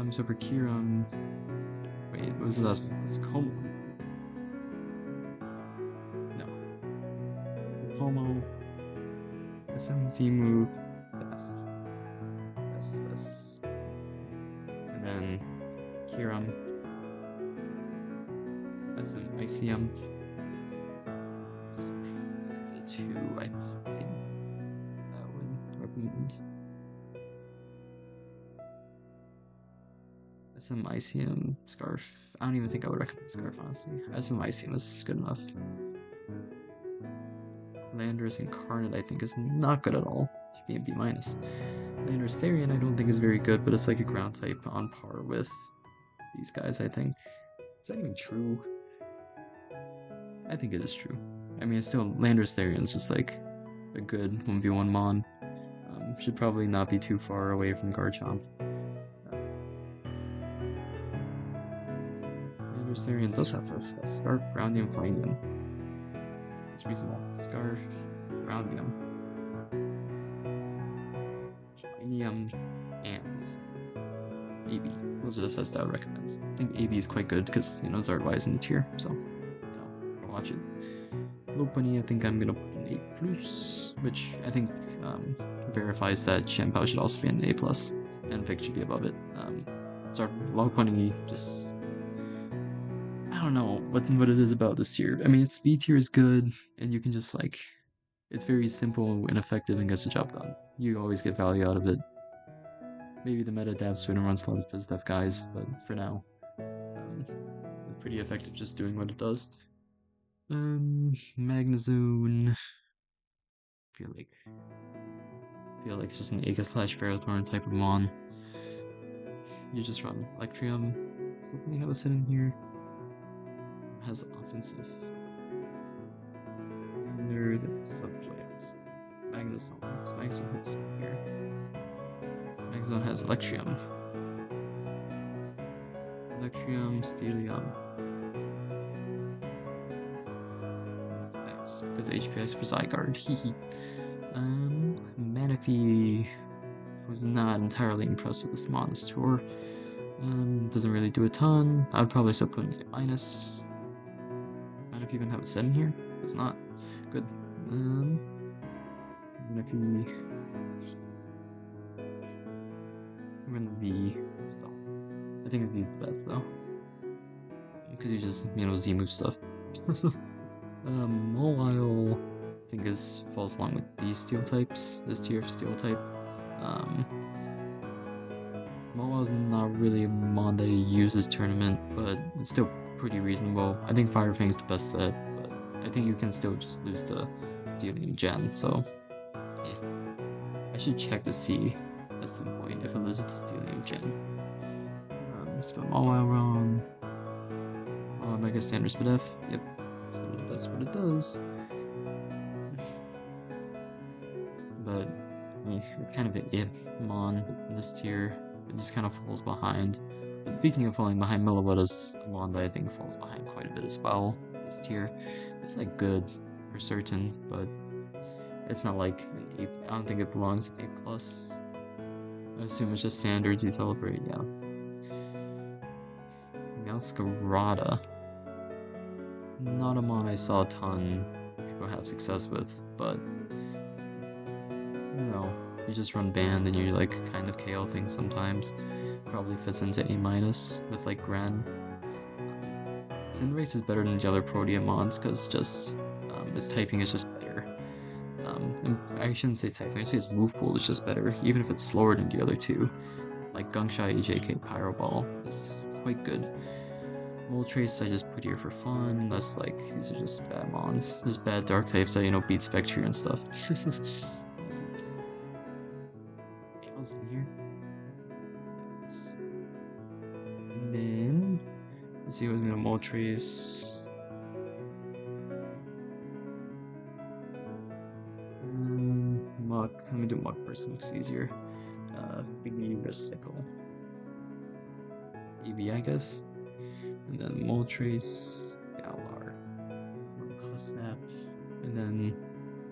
So for Kyurem, wait, what was the last one? It's Como. No. For Como, SMZ move, best. And then Kyurem, SM Icium. The two, I think that would recommend. SM Icium, Scarf. I don't even think I would recommend Scarf, honestly. SM Icium is good enough. Landorus Incarnate, I think, is not good at all. Should be a B-. Landorus Therian, I don't think is very good, but it's like a ground type on par with these guys, I think. Is that even true? I think it is true. I mean, it's still Landorus Therian is just like a good 1v1 mon. Should probably not be too far away from Garchomp. Landorus Therian does have a Scarf, Groundium, Flameon. It's reasonable. Scarf, Groundium, Flameon, and AB. Those are the sets that I would recommend. I think AB is quite good because, Zardwise in the tier, so, watch it. Lopunny, I think I'm gonna put an A+, which I think verifies that Shenpao should also be an A+, and Vic should be above it. Lopunny just... I don't know what it is about this tier. I mean, its B tier is good, and you can just like... It's very simple and effective and gets the job done. You always get value out of it. Maybe the meta Dav Swinner runs a lot of Fizz Def guys, but for now, it's pretty effective just doing what it does. Magnezone. Feel like it's just an Ega / Ferrothorn type of mon. You just run Electrium. So let me have a set in here. Has offensive. Standard subject. Magnezone. So Magnezone hooks in here. Magnezone has Electrium. Electrium, Steelium. Specs, because HPS for Zygarde, hehe. Manaphy was not entirely impressed with this mon this tour. Doesn't really do a ton. I'd probably still put it minus. Manaphy even have a set in here? It's not. Good. Manaphy. I'm gonna V. So, I think V is the best though. Because you just, Z move stuff. Mobile, I think falls along with these steel types, this tier of steel type. Mobile's not really a mon that you use this tournament, but it's still pretty reasonable. I think Fire Fang's the best set, but I think you can still just lose to Stealing Gen, so yeah. I should check to see at some point if it loses to Stealing Gen. Spell Mobile wrong. Mega Standard Spit F. Yep, that's what it does. But it's kind of an mon in this tier. It just kind of falls behind. But speaking of falling behind, Milliweta's a mon that I think falls behind quite a bit as well. This tier, it's like good for certain, but it's not like an A. I don't think it belongs in A+. I assume it's just standards you celebrate. Yeah. Masquerada. Not a mon I saw a ton people have success with, but you just run band and you like kind of KO things sometimes. Probably fits into A- with like Gren. Cinderace is better than the other Protea mons because just its typing is just better. And I shouldn't say typing, I should say its move pool is just better, even if it's slower than the other two. Like Gungsha, EJK, Pyro Ball is quite good. Moltres I just put here for fun, that's like, these are just bad mons. Just bad dark types that, beat Spectre and stuff. What's in here? And then, let's see what's gonna Moltres. Muck, let me do Muck first, looks easier. Thingy Recycle. EV, I guess. And then Moltres, Galar, Snap, and then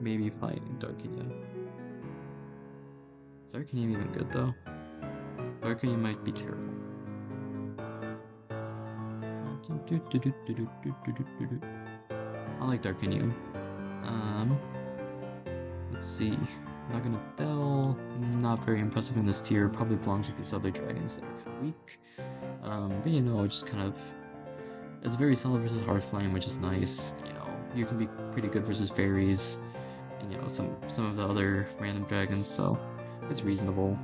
maybe fighting Darkinium. Is Darkinium even good though? Darkinium might be terrible. I like Darkinium. Let's see. Naganadel, not very impressive in this tier. Probably belongs with these other dragons that are kind of weak. But just kind of, it's very solid versus Hearthflame, which is nice. You can be pretty good versus fairies, and some of the other random dragons. So it's reasonable.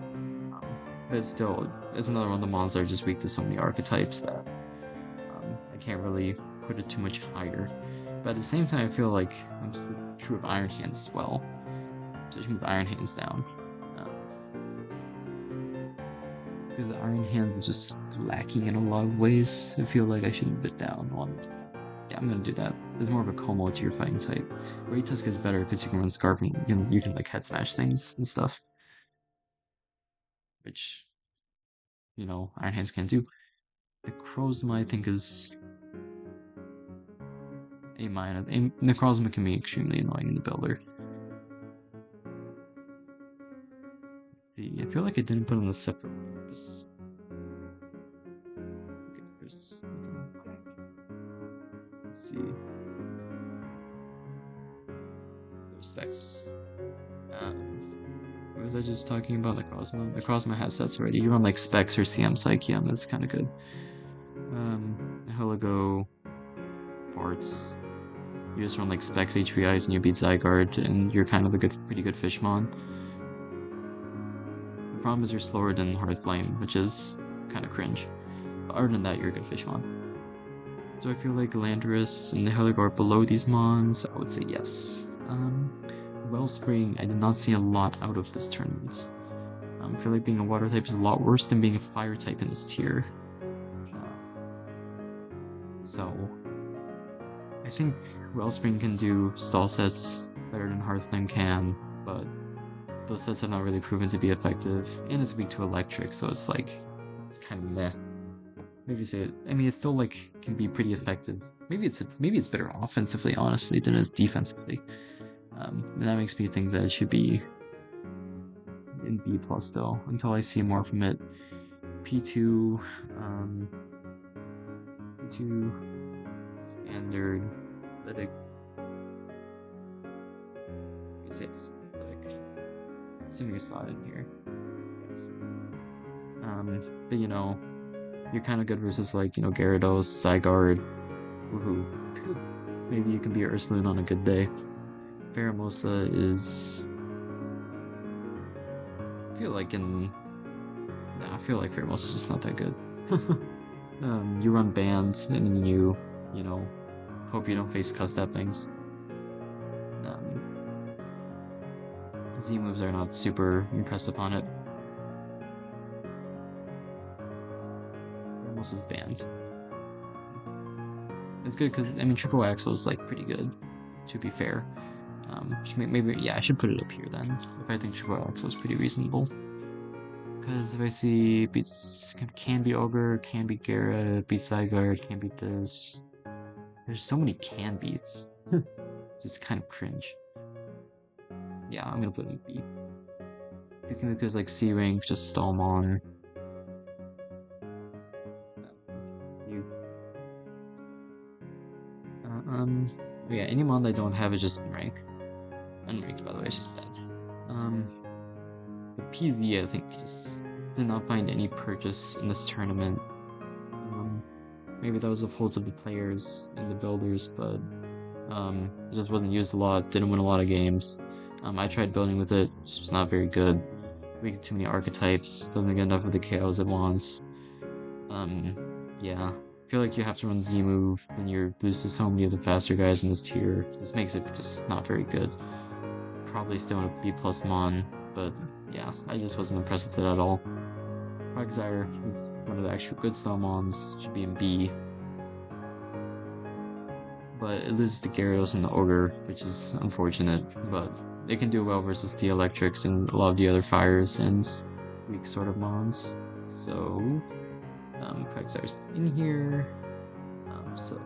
But it's another one of the mons that are just weak to so many archetypes that I can't really put it too much higher. But at the same time, I feel like I'm just true of Iron Hands as well. So I should move Iron Hands down. Because the Iron Hands is just lacking in a lot of ways. I feel like I should move it down one. Yeah, I'm gonna do that. There's more of a Como to your fighting type. Great Tusk is better because you can run Scarf and you can like head smash things and stuff. Which, Iron Hands can't do. Necrozma I think is A-. Necrozma can be extremely annoying in the builder. I feel like I didn't put on the separate ones. Okay, there's nothing. Let's see. There's specs. What was I just talking about? Necrozma? Necrozma has sets already. You run like specs or CM Psychium, that's kind of good. Heligo, Farts. You just run like specs HPIs and you beat Zygarde, and you're kind of a pretty good Fishmon. The problem is you're slower than Hearthflame, which is kind of cringe. But other than that, you're a good Fishmon. So I feel like Landorus and the Heligo are below these mons. I would say yes. Wellspring, I did not see a lot out of this tournament. I feel like being a water type is a lot worse than being a fire type in this tier. So I think Wellspring can do stall sets better than Hearthflame can, but those sets have not really proven to be effective, and it's weak to electric, so it's kind of meh. maybe say it. I mean, it still like can be pretty effective. Maybe it's better offensively, honestly, than it is defensively. And that makes me think that it should be in B plus though, until I see more from it. P2, P2 standard athletic. Let me say this athletic. Assuming it's slotted in here. Yes. But you know, you're kind of good versus like Gyarados, Zygarde, woohoo. Maybe you can be Ursaline on a good day. Pheromosa is. I feel like in. Nah, I feel like Pheromosa is just not that good. You run bands and then you know, hope you don't face cuss things. Um, Z moves are not super impressed upon it. Pheromosa's banned. It's good because I mean Triple Axle is like pretty good, to be fair. Maybe yeah, I should put it up here then if I think Triple Axle is pretty reasonable. Because if I see beats can be Ogre, can be Gara, beat Zygarde, can beat this. There's so many can beats. Just kind of cringe. Yeah, I'm gonna put it in B. Because like C rank, just Stallmon. You yeah, any mon I don't have is just unrank. Unranked by the way, it's just bad. The PZ I think just did not find any purchase in this tournament. Maybe that was a fault of the players and the builders, but it just wasn't used a lot, didn't win a lot of games. I tried building with it, just was not very good. We get too many archetypes, doesn't get enough of the KOs it wants. Yeah. I feel like you have to run Z move when you're boosted so many of the faster guys in this tier. This makes it just not very good. Probably still in a B plus mon, but yeah, I just wasn't impressed with it at all. Quagsire is one of the extra good Stallmons, should be in B. But it loses to Gyarados and the Ogre, which is unfortunate, but it can do well versus the Electrics and a lot of the other fires and weak sort of mons. So, Quagsire's in here. So,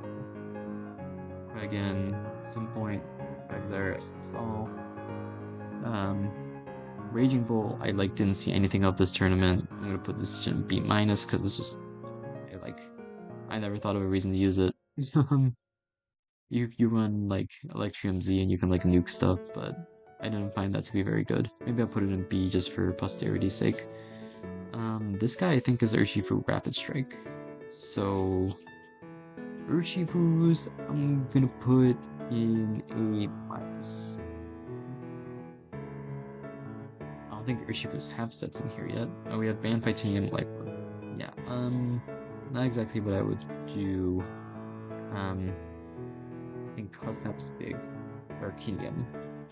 again, at some point, Quagsire stall. Raging Bull, I like didn't see anything of this tournament. I'm gonna put this in B minus because it's just I never thought of a reason to use it. You run like Electrium Z and you can like nuke stuff, but I didn't find that to be very good. Maybe I'll put it in B just for posterity's sake. This guy I think is Urshifu Rapid Strike. So Urshifu's I'm gonna put in A minus. I don't think Urshifu's have sets in here yet. Oh, we have Band Titanium like yeah, not exactly what I would do. I think Cosnap's big. Darkinium.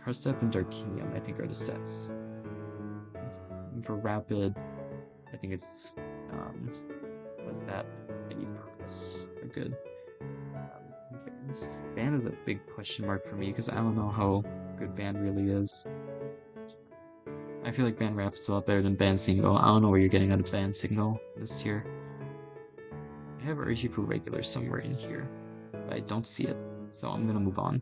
Carstep and Darkinium, I think, are the sets. And for Rapid, I think it's, what's that? Purpose are good. Band is a big question mark for me because I don't know how good Band really is. I feel like Band Rapid's a lot better than Band Single. I don't know where you're getting out of Band Signal this tier. I have Urshifu Regular somewhere in here, but I don't see it, so I'm gonna move on.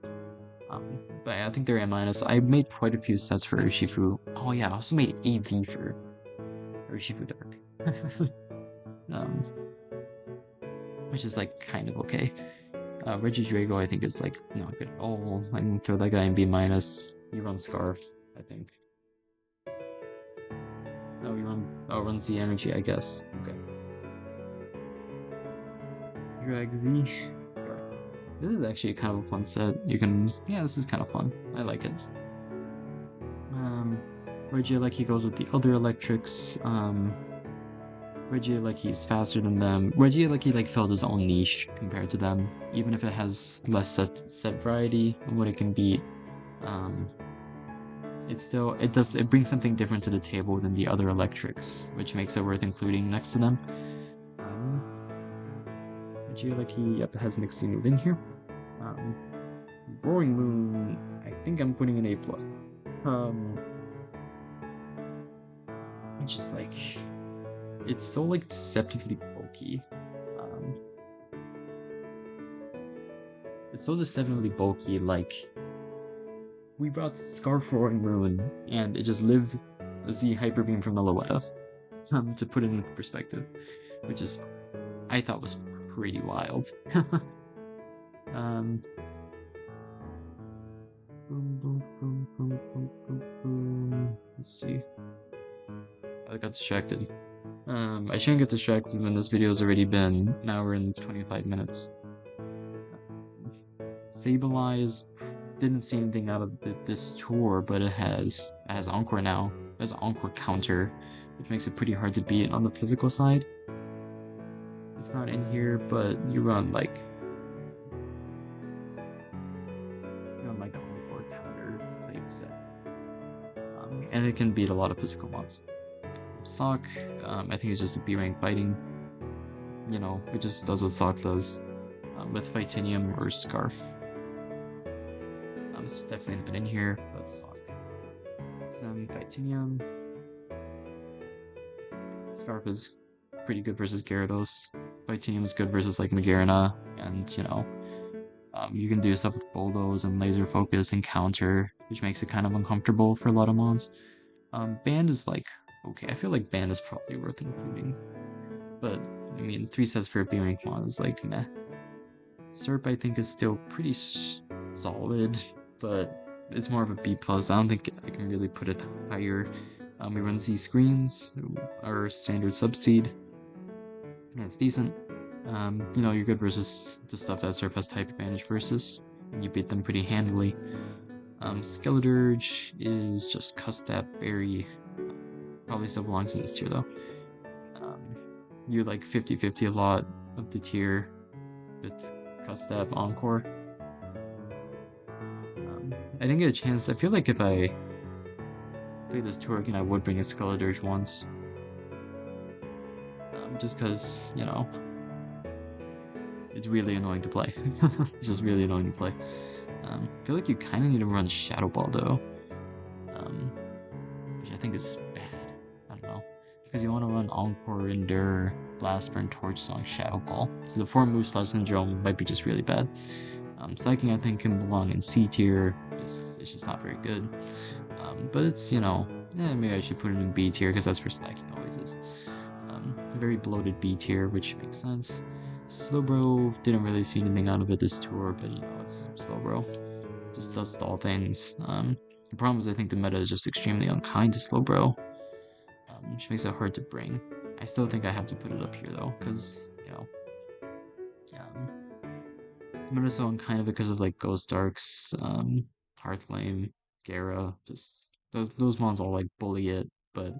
But I think they're A minus. I made quite a few sets for Urshifu. Oh yeah, I also made AV for Urshifu Dark. Which is like kind of okay. Regidrago I think is like not good at all. I'm gonna throw that guy in B minus. You run Scarf, I think. No, you run runs the energy, I guess. Okay. Drag Z. This is actually kind of a fun set. Yeah, this is kind of fun. I like it. Regieleki goes with the other electrics. Regieleki's faster than them. Regieleki like filled his own niche compared to them, even if it has less set variety and what it can beat. It brings something different to the table than the other electrics, which makes it worth including next to them. Regieleki, yep, has Mixie move in here. Roaring Moon, I think I'm putting in A+. It's just like, it's so like deceptively bulky. It's so deceptively bulky, like we brought Scarf Roaring Ruin and it just lived the Hyper Beam from Meloetta, to put it in perspective, which is I thought was pretty wild. um boom, boom, boom, boom, boom, boom, boom. Let's see. I got distracted. I shouldn't get distracted when this video's already been an hour and 25 minutes. Sableye didn't see anything out of this tour, but it has Encore now. It has Encore counter, which makes it pretty hard to beat on the physical side. It's not in here, but you run like Encore counter type set, and it can beat a lot of physical mods. Sock, I think it's just a B rank fighting. You know, it just does what Sock does, with Titanium or Scarf. It's definitely not in here, but Sock. Some Titanium. Scarf is pretty good versus Gyarados. Titanium is good versus like Magearna, and you know, you can do stuff with Bulldoze and Laser Focus and Counter, which makes it kind of uncomfortable for a lot of mons. Band is like, okay, I feel like Band is probably worth including. But, I mean, 3 sets for a B-rank mon is like, meh. Serp, I think, is still pretty solid, but it's more of a B+. I don't think I can really put it higher. We run Z screens, our standard subseed, and it's decent. You know, you're good versus the stuff that Serp has type advantage versus, and you beat them pretty handily. Skeledirge is just Custap Berry. Probably still belongs in this tier though. You like 50-50 a lot of the tier with Custap Encore. I didn't get a chance. I feel like if I played this tour again, I would bring a Skeledirge once. Just because, you know, it's really annoying to play. It's just really annoying to play. I feel like you kind of need to run Shadow Ball though, which I think is bad. I don't know, because you want to run Encore, Endure, Blast Burn, Torch Song, Shadow Ball. So the 4 move slash Syndrome might be just really bad. Psychic I think can belong in C tier. It's just not very good. But it's, you know, maybe I should put it in B tier because that's where Slacking always is. Very bloated B tier, which makes sense. Slowbro, didn't really see anything out of it this tour, but you know, it's Slowbro. Just does stall things. The problem is I think the meta is just extremely unkind to Slowbro, which makes it hard to bring. I still think I have to put it up here though, because, you know, the meta is so unkind because of like Ghost Darks, Hearthlane, Gara, just those mons all like bully it, but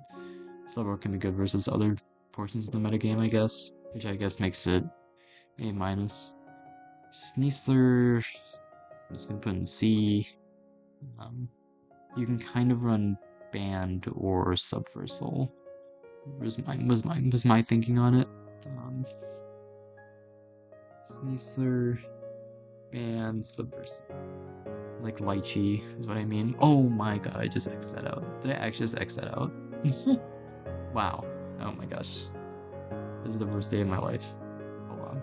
Slowbro can be good versus other portions of the metagame, I guess, which I guess makes it A-. Sneasler, I'm just gonna put in C. You can kind of run Band or Subversal. Was my thinking on it. Sneasler, Band, Subversal. Like Lychee is what I mean. Oh my god, I just X'd that out. Did I actually just X that out? Wow. Oh my gosh. This is the worst day of my life. Hold on.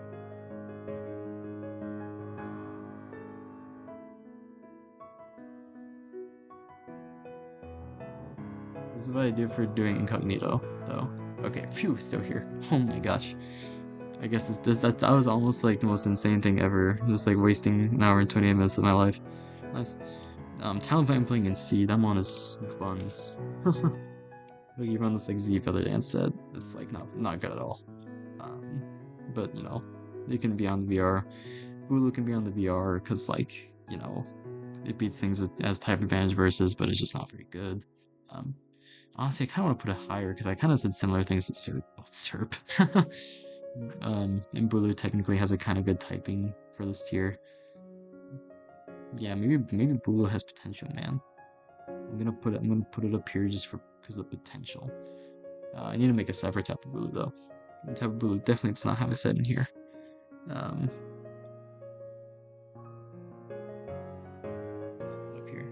This is what I do for doing incognito, though. Okay, phew, still here. Oh my gosh. I guess that was almost like the most insane thing ever. Just like wasting an hour and 28 minutes of my life. Nice. Talonflame playing in C, that one is buns. Like you run this like Z Feather Dance set, it's like not good at all. But you know, it can be on the VR. Hulu can be on the VR because like, you know, it beats things with as type advantage versus, but it's just not very good. Honestly, I kind of want to put it higher because I kind of said similar things to Serp. And Bulu technically has a kind of good typing for this tier. Yeah, maybe Bulu has potential, man. I'm gonna put it up here just because of potential. I need to make a set for Tapu Bulu though. Tapu Bulu definitely does not have a set in here. Up here.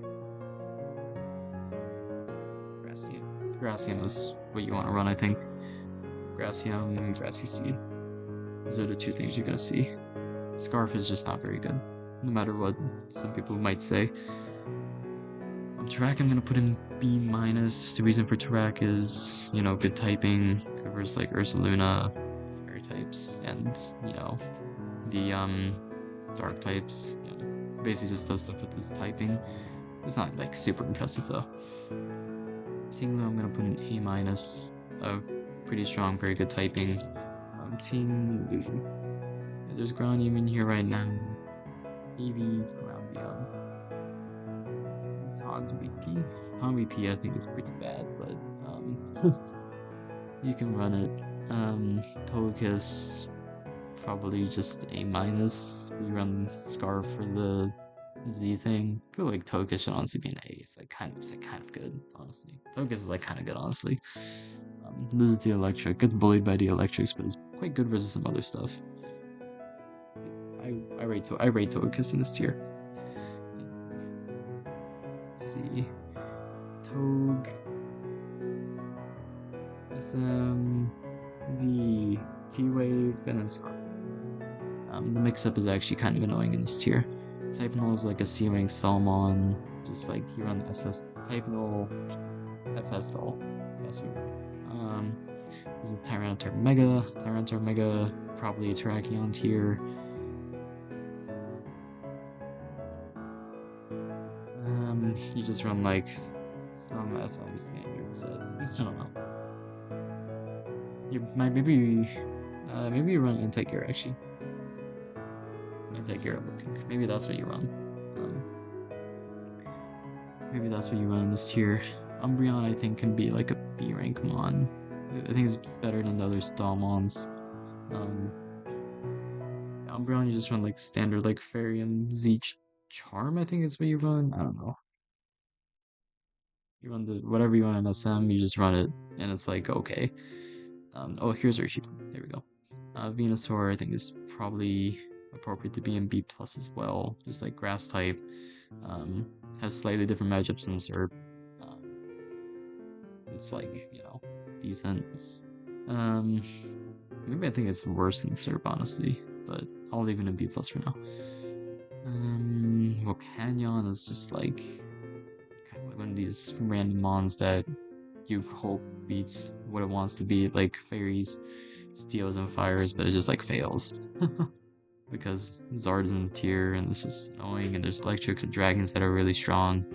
Gracium is what you want to run, I think. Gracium and Grassy Seed. Those are the 2 things you're gonna see. Scarf is just not very good. no matter what some people might say. Tarak, I'm gonna put in B minus. The reason for Tarak is, good typing, covers like Ursaluna, fire types, and, the dark types. Basically just does stuff with his typing. It's not like super impressive though. Tinglu, I'm gonna put in A minus. Pretty strong, very good typing. Tinglu. There's Granium in here right now. Maybe around the Hans VP. Han VP I think is pretty bad, but you can run it. Togekiss, probably just A minus. We run Scarf for the Z thing. I feel like Togekiss should honestly be an A. It's like kind of good, honestly. Togekiss is like kind of good, honestly. Loses the Electric, gets bullied by the Electrics, but is quite good versus some other stuff. I rate Togekiss in this tier. Let's see. Toge, SM, Z, T-Wave, and then Scarf. The mix-up is actually kind of annoying in this tier. Type Null is like a C-rank Salmon, just like you run the SS Type Null, SS Null. Yes, this is Tyranitar Mega. Tyranitar Mega, probably a Terrakion tier. You just run like some SM standard set. I don't know. Maybe you run Anti-Gear actually. Anti-Gear looking. Maybe that's what you run. Maybe that's what you run in this tier. Umbreon I think can be like a B rank mon. I think it's better than the other Stalmons. Umbreon you just run like the standard like Farium Z Charm I think is what you run. I don't know. You run whatever you want in SM, you just run it, and it's like okay. Oh, here's Urshifu. There we go. Venusaur I think is probably appropriate to be in B plus as well. Just like grass type. Has slightly different matchups than Zerp. It's like, decent. Maybe I think it's worse than Zerp, honestly, but I'll leave it in B plus for now. Volcanion is just like kind of like one of these random mons that you hope beats what it wants to be, like fairies, steals, and fires, but it just like fails. Because Zard is in the tier and it's just annoying, and there's electrics and dragons that are really strong.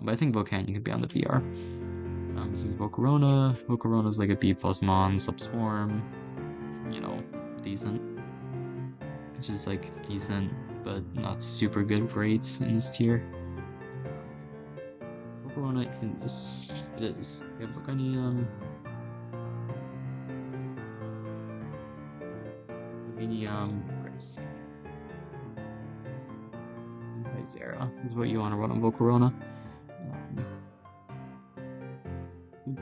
But I think Volcanion could be on the VR. This is Volcarona. Volcarona's like a B plus mon, Subswarm, decent. Which is like decent, but not super good grades in this tier. Volcarona in this, it is. We have Volcanium, Medium, Gracie. Zera is what you want to run on Volcarona.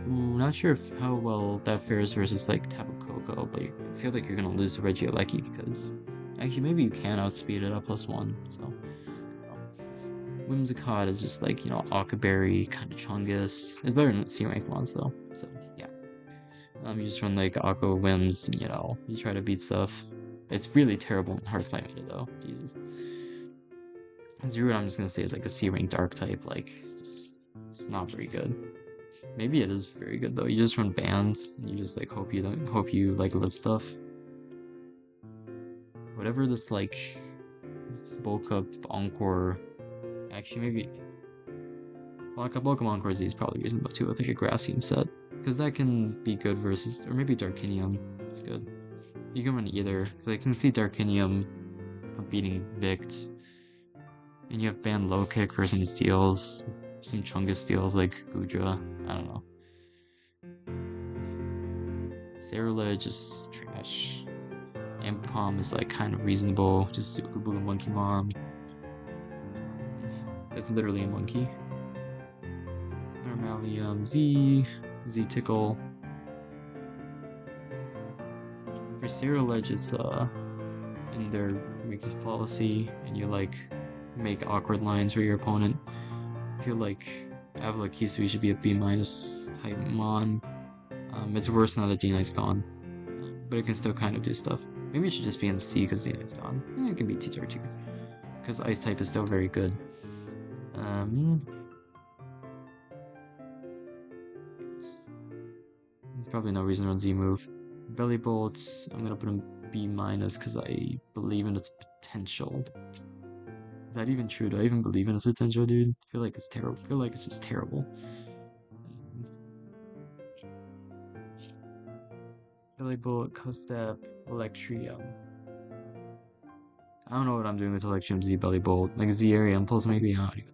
Not sure how well that fares versus like Tapu Koko, but I feel like you're gonna lose to Regieleki because actually maybe you can outspeed it at +1. So Whimsicott is just like Akaberry, kind of Chungus. It's better than C rank ones though. So yeah, you just run like Aqua Whims. You try to beat stuff. It's really terrible in Hearthfire meta though. Jesus. Zero, I'm just gonna say is like a C rank Dark type. Like just not very good. Maybe it is very good though. You just run bands and you just like hope you like live stuff. Whatever this like bulk up Encore, actually maybe bulk up Encore Z is probably reasonable too with like a Grassium set, because that can be good versus, or maybe Darkinium. It's good. You can run either. Cause I can see Darkinium beating Vict, and you have banned low kick for some steals, some Chungus steals like Gudra. I don't know. Cerulege is trash. Ampom is like kind of reasonable, just Sukubu and Monkey Mom. It's literally a monkey. Normalium Z Tickle. For Cerulege, it's in their weakness policy, and you like make awkward lines for your opponent. I feel like Avalokisui should be a B minus type mon. It's worse now that D-Knight's gone, but it can still kind of do stuff. Maybe it should just be in C because D-Knight's gone. It can be T-Tier too. because Ice type is still very good. Um, Probably no reason to run Z move. Belly bolts, I'm gonna put in B minus because I believe in its potential. Is that even true? Do I even believe in its potential, dude? I feel like it's terrible. I feel like it's just terrible. Belly bolt, Custap, Electrium. I don't know what I'm doing with Electrium Z Belly Bolt. Like Z area impulse maybe, I don't even know.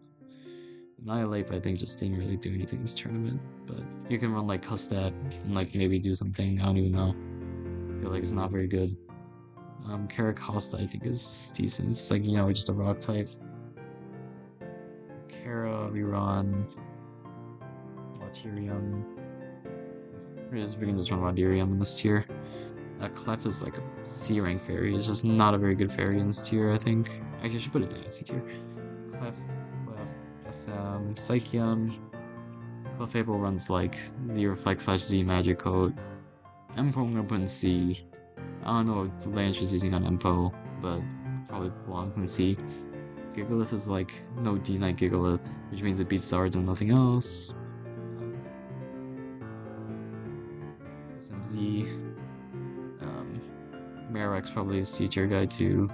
Annihilate, I think, just didn't really do anything this tournament. But you can run like Custap and like maybe do something, I don't even know. I feel like it's not very good. Carrick Hosta I think is decent. It's like, you know, just a rock type. Kara, Rerun, Waterium. We can just run Waterium in this tier. Clef is like a C rank fairy. It's just not a very good fairy in this tier, I think. Actually, I should put it in C tier. Clef, SM, Psychium. Clefable runs like the Reflect / Z Magic Code. Empo I'm gonna put in C. I don't know what the Lance is using on Empo, but probably belongs in C. Gigalith is like no D9 Gigalith, which means it beats Zards and nothing else. SMZ. Marowak's probably a C tier guy too.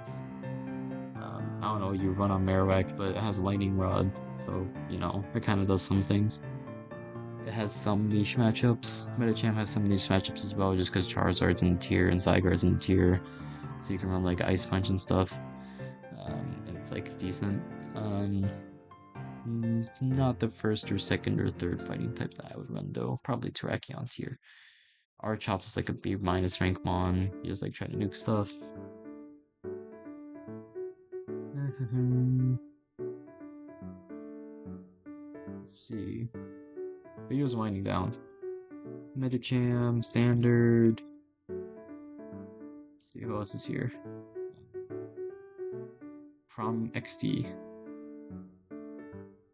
I don't know, you run on Marowak, but it has Lightning Rod, so, you know, it kind of does some things. It has some niche matchups. Medicham has some niche matchups as well, just because Charizard's in the tier and Zygarde's in the tier, so you can run like Ice Punch and stuff. And it's like decent. Not the first or second or third fighting type that I would run though. Probably Terrakion tier. Archops is like a B minus rank mon. You just like try to nuke stuff. Let's see. Video's winding down. Medicham, standard. Let's see who else is here. Crom XD.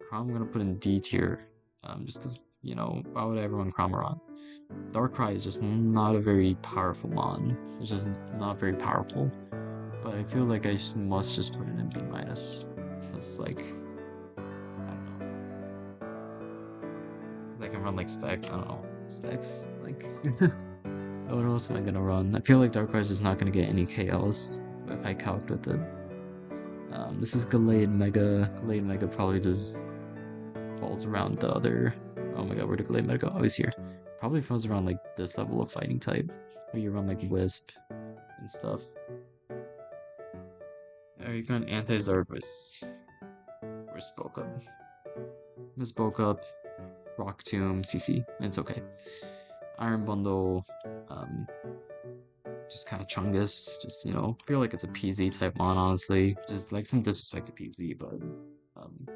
Crom I'm gonna put in D tier. Just because, you know, why would I ever run Cramorant? Darkrai is just not a very powerful mon. It's just not very powerful. But I feel like I must just put it in B minus. It's like, I don't know. I can run like Specs, I don't know. Specs? Like, what else am I gonna run? I feel like Darkrai is just not gonna get any KOs if I calc with it. This is Gallade Mega. Gallade Mega probably just falls around the other. Oh my god, where did Gallade Mega go? Oh, he's here. Probably falls around like this level of fighting type, where you run like Wisp and stuff. You got an anti-Zard where's Spoke Up? Miss Spoke Up, Rock Tomb, CC. It's okay. Iron Bundle, just kind of Chungus. Just, you know, feel like it's a PZ type mon, honestly. Just like some disrespect to PZ, but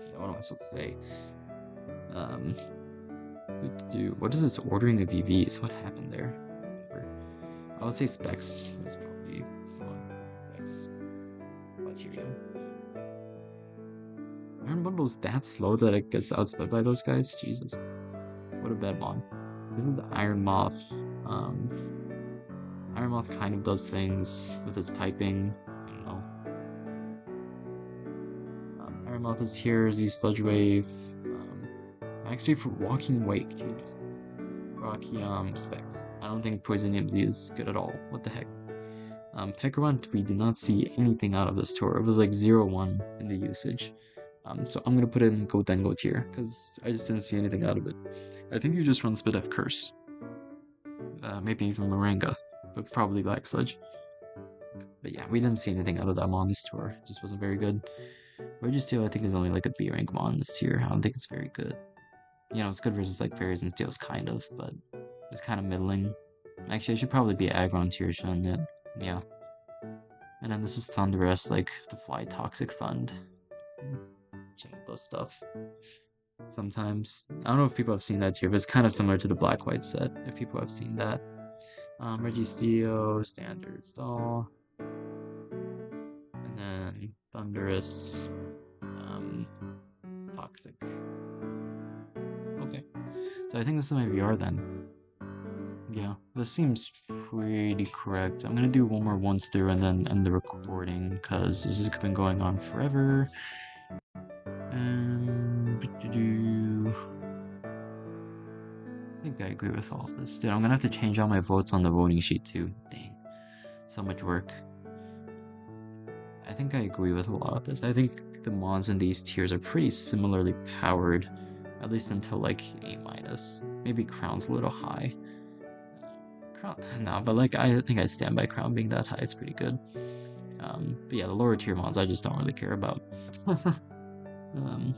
yeah, what am I supposed to say? What is this ordering of EVs? What happened there? I would say Specs is probably one. Specs. Material. Iron Bundle's that slow that it gets outsped by those guys? Jesus. What a bad mon. This is the Iron Moth. Iron Moth kind of does things with its typing. I don't know. Iron Moth is here, Z Sludge Wave. Actually, for Walking Wake, Jesus. Rocky, Specs. I don't think Poison Immunity is good at all. What the heck? Pekarunt, we did not see anything out of this tour. It was like 0-1 in the usage. So I'm gonna put it in Go Dengo tier, because I just didn't see anything out of it. I think you just run Spidef Curse. Maybe even Moringa, but probably Black Sludge. But yeah, we didn't see anything out of that mon this tour. It just wasn't very good. Registeel, I think, is only like a B rank mon this tier. I don't think it's very good. You know, it's good versus like Fairies and Steels, kind of, but it's kind of middling. Actually, I should probably be Aggron tier, shouldn't it? Yeah. And then this is Thundurus, like the Fly Toxic Thund. Those stuff. Sometimes. I don't know if people have seen that tier, but it's kind of similar to the Black-White set, if people have seen that. Registeel, Standard Stall. And then Thundurus, Toxic. Okay. So I think this is my VR then. Yeah, this seems pretty correct. I'm gonna do one more once through and then end the recording because this has been going on forever. And I think I agree with all of this. Dude, I'm gonna have to change all my votes on the voting sheet too. Dang, so much work. I think I agree with a lot of this. I think the mons in these tiers are pretty similarly powered, at least until like A minus. Maybe Crown's a little high. Crown, no, but like I think I stand by Crown being that high. It's pretty good. But yeah, the lower tier mons I just don't really care about. um,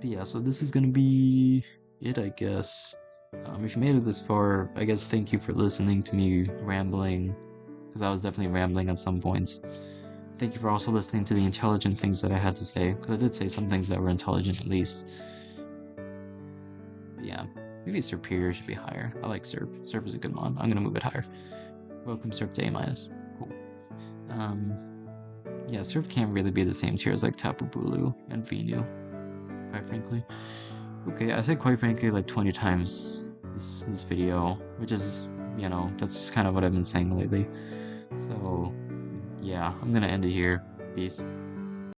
but yeah, so this is gonna be it, I guess. If you made it this far, I guess thank you for listening to me rambling, because I was definitely rambling at some points. Thank you for also listening to the intelligent things that I had to say, because I did say some things that were intelligent at least. But yeah, maybe Superior should be higher. I like Serp. Serp is a good mon. I'm gonna move it higher. Welcome Serp to A minus. Cool. Yeah, Serp can't really be the same tier as like Tapu Bulu and Venu, quite frankly. Okay, I said quite frankly like 20 times this video, which is, you know, that's just kind of what I've been saying lately. So yeah, I'm gonna end it here. Peace.